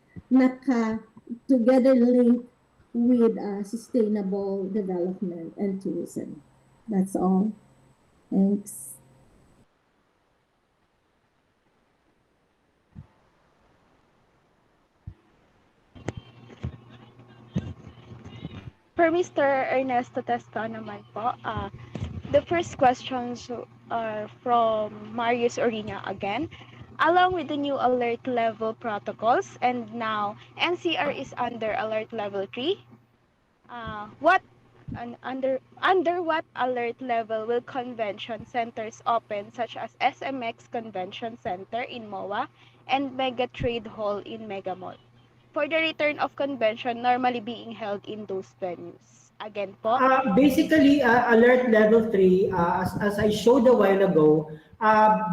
together linked with sustainable development and tourism. That's all. Thanks. For Mr. Ernesto Tesca naman po, the first questions are from Marius Orina again. Along with the new alert level protocols and now NCR is under alert level 3, under what alert level will convention centers open such as SMX Convention Center in MOA and Mega Trade Hall in Mega Mall for the return of convention normally being held in those venues? Again po. Basically, alert level 3, as I showed a while ago,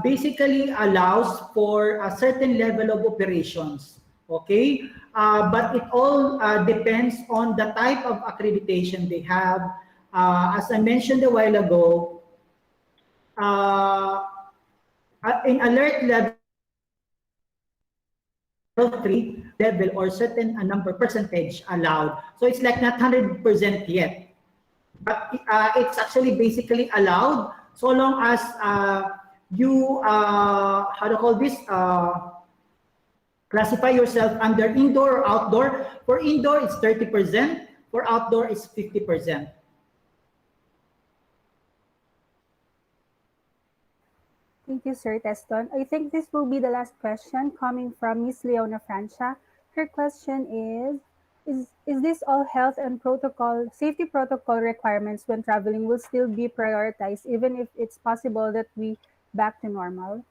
basically allows for a certain level of operations. Okay, but it all depends on the type of accreditation they have. As I mentioned a while ago, in alert level 3 level or certain number percentage allowed. So it's like not 100% yet, but it's actually basically allowed so long as you how to call this classify yourself under indoor or outdoor. For indoor, it's 30%. For outdoor, it's 50%. Thank you, Sir Teston. I think this will be the last question coming from Ms. Leona Francia. Her question is this all health and safety protocol requirements when traveling will still be prioritized even if it's possible that we back to normal?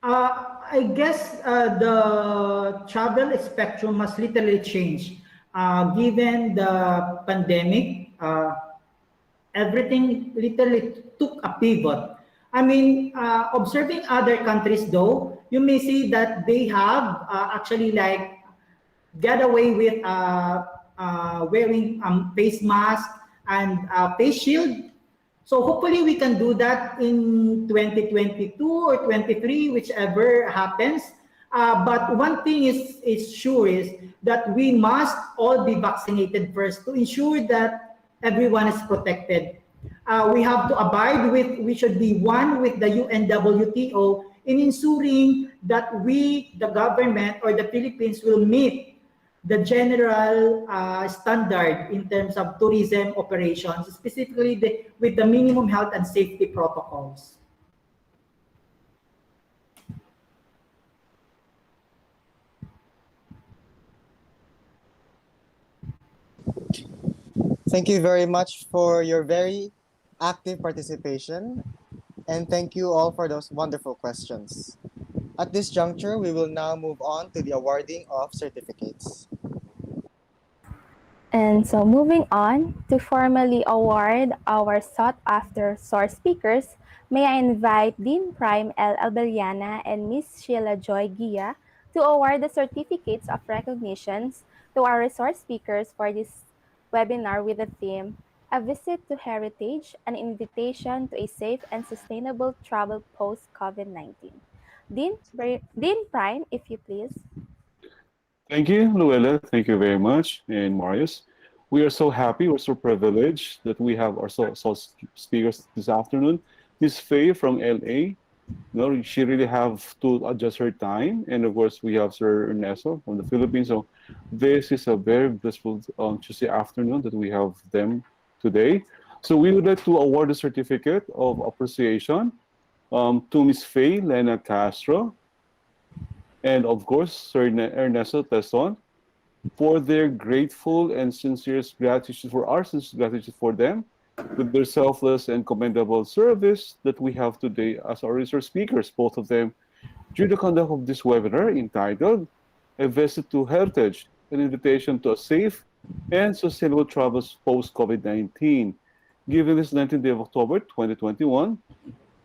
I guess the travel spectrum has literally changed. Given the pandemic, everything literally took a pivot. I mean, observing other countries though, you may see that they have actually like get away with wearing face mask and face shield. So hopefully we can do that in 2022 or 23, whichever happens. But one thing is sure is that we must all be vaccinated first to ensure that everyone is protected. We have to abide with, we should be one with the UNWTO in ensuring that we, the government or the Philippines, will meet the general standard in terms of tourism operations, specifically with the minimum health and safety protocols. Thank you very much for your very active participation, and thank you all for those wonderful questions. At this juncture, we will now move on to the awarding of certificates. And so moving on to formally award our sought-after source speakers, may I invite Dean Prime L. Albeliana and Ms. Sheila Joy Gia to award the certificates of recognitions to our resource speakers for this webinar with the theme, A Visit to Heritage, an Invitation to a Safe and Sustainable Travel Post-COVID-19. Dean Prime, if you please. Thank you, Luella. Thank you very much. And Marius, we are so happy, we're so privileged that we have our speakers this afternoon. Miss Faye from LA. No, she really have to adjust her time. And of course, we have Sir Ernesto from the Philippines. So this is a very blissful Tuesday afternoon that we have them today. So we would like to award a certificate of appreciation to Miss Faye Lena Castro and of course Sir Ernesto Tesson for their grateful and sincerest gratitude for our sincere gratitude for them with their selfless and commendable service that we have today as our resource speakers, both of them, during the conduct of this webinar entitled A Visit to Heritage, an invitation to a safe and sustainable travels post-COVID-19. Given this 19th day of October 2021,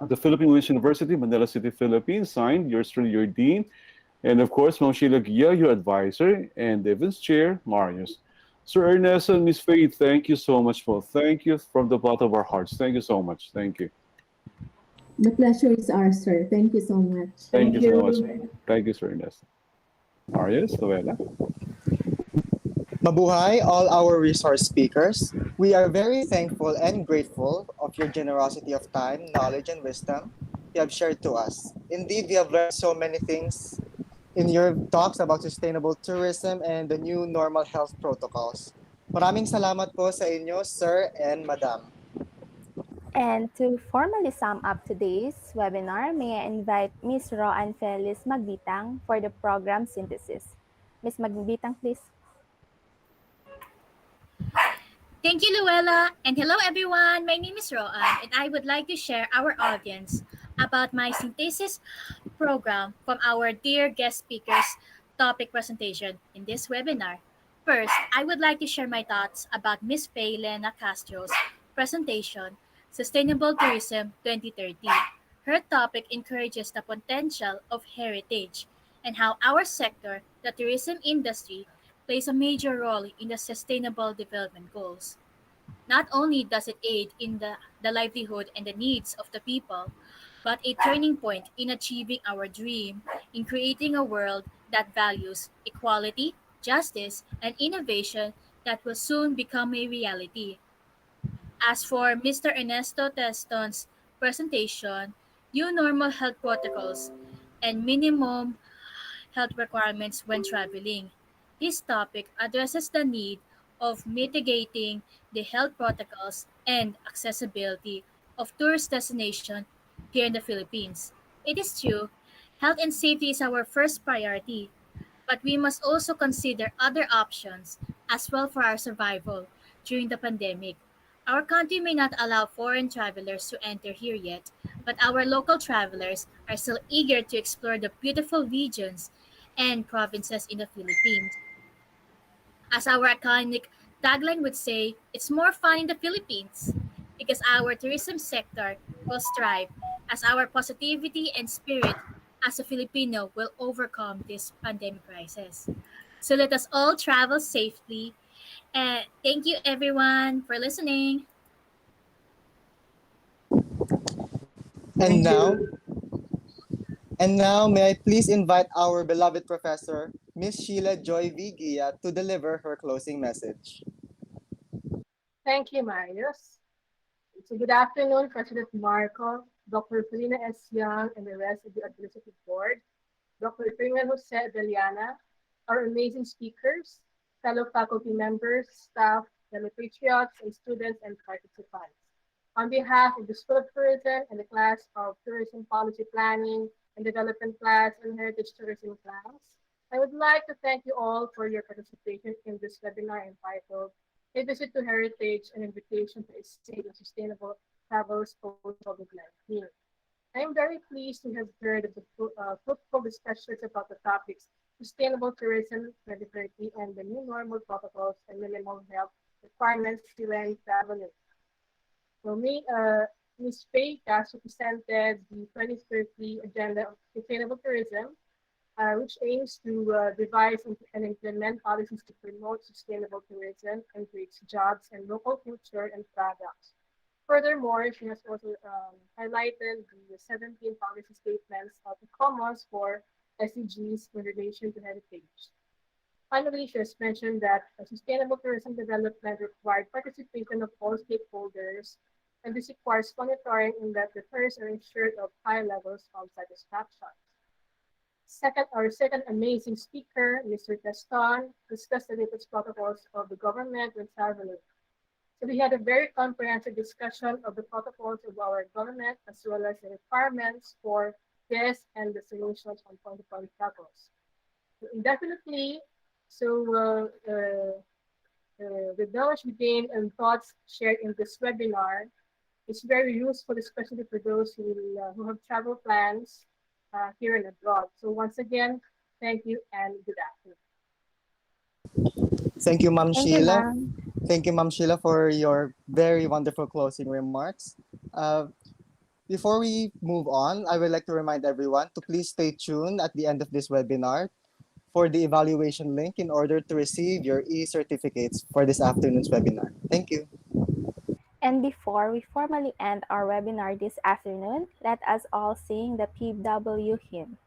at the Philippine Women's University, Manila City, Philippines, signed yours truly, your Dean, and of course, Ma'am Sheila Gia, your advisor, and Evans Chair, Marius. Sir Ernesto and Miss Faith, thank you so much, both. Thank you from the bottom of our hearts. Thank you so much. Thank you. The pleasure is ours, sir. Thank you so much. Thank you so much. Thank you, Sir Ernesto. Marius, Luella. Mabuhay, all our resource speakers. We are very thankful and grateful of your generosity of time, knowledge, and wisdom you have shared to us. Indeed, we have learned so many things in your talks about sustainable tourism and the new normal health protocols. Maraming salamat po sa inyo, Sir and Madam. And to formally sum up today's webinar, may I invite Ms. Roanne Feliz Magbitang for the program synthesis. Ms. Magbitang, please. Thank you, Luella, and hello everyone. My name is Roanne, and I would like to share our audience about my synthesis program from our dear guest speakers' topic presentation in this webinar. First, I would like to share my thoughts about Ms. Faye Lena Castro's presentation, Sustainable Tourism 2030. Her topic encourages the potential of heritage and how our sector, the tourism industry, plays a major role in the Sustainable Development Goals. Not only does it aid in the livelihood and the needs of the people, but a turning point in achieving our dream in creating a world that values equality, justice, and innovation that will soon become a reality. As for Mr. Ernesto Teston's presentation, new normal health protocols and minimum health requirements when traveling. This topic addresses the need of mitigating the health protocols and accessibility of tourist destinations here in the Philippines. It is true, health and safety is our first priority, but we must also consider other options as well for our survival during the pandemic. Our country may not allow foreign travelers to enter here yet, but our local travelers are still eager to explore the beautiful regions and provinces in the Philippines. As our iconic tagline would say, it's more fun in the Philippines because our tourism sector will strive as our positivity and spirit as a Filipino will overcome this pandemic crisis. So let us all travel safely. And thank you everyone for listening. And now, And now, may I please invite our beloved professor, Miss Sheila Joy Vigia, to deliver her closing message. Thank you, Marius. So good afternoon, President Marco, Dr. Felina S. Young, and the rest of the Administrative Board, Dr. Freeman Jose Deliana, our amazing speakers, fellow faculty members, staff, fellow patriots, and students and participants. On behalf of the School of Tourism and the class of Tourism Policy Planning and Development class and Heritage Tourism class, I would like to thank you all for your participation in this webinar entitled A Visit to Heritage, an Invitation to a Safe and Sustainable Travels Post-COVID-19. I am very pleased to have heard of the fruitful discussions about the topics sustainable tourism 2030 and the new normal protocols and minimal health requirements when traveling. So Ms. Faye Castro presented the 2030 Agenda of Sustainable Tourism, which aims to devise and implement policies to promote sustainable tourism and create jobs and local culture and products. Furthermore, she has also highlighted the 17 policy statements of the commons for SDGs in relation to heritage. Finally, she has mentioned that sustainable tourism development required participation of all stakeholders, and this requires monitoring in that the tourists are ensured of high levels of satisfaction. Our second amazing speaker, Mr. Gaston, discussed the latest protocols of the government when traveling. So we had a very comprehensive discussion of the protocols of our government as well as the requirements for guests and destinations on point-to-point travels. So indefinitely, so the knowledge we gained and thoughts shared in this webinar is very useful, especially for those who have travel plans here and abroad. So once again, thank you and good afternoon. Thank you, Ma'am Thank you, Sheila. ma'am. Thank you, Ma'am Sheila, for your very wonderful closing remarks. Uh, Before we move on, I would like to remind everyone to please stay tuned at the end of this webinar for the evaluation link in order to receive your e-certificates for this afternoon's webinar. Thank you. And before we formally end our webinar this afternoon, let us all sing the PW hymn.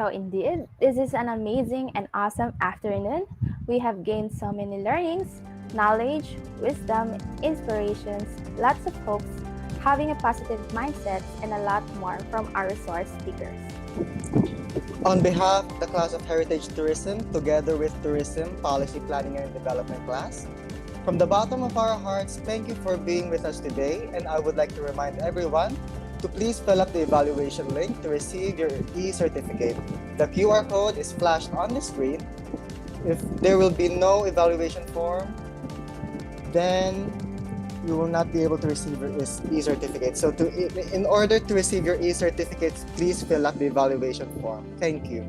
So indeed, this is an amazing and awesome afternoon We have gained so many learnings, knowledge, wisdom, inspirations, lots of hopes, having a positive mindset, and a lot more from our resource speakers. On behalf of the class of Heritage Tourism, together with Tourism Policy Planning and Development class, from the bottom of our hearts, thank you for being with us today, and I would like to remind everyone to please fill up the evaluation link to receive your e-certificate. The QR code is flashed on the screen. If there will be no evaluation form, then you will not be able to receive your e-certificate. So in order to receive your e-certificates, please fill up the evaluation form. Thank you.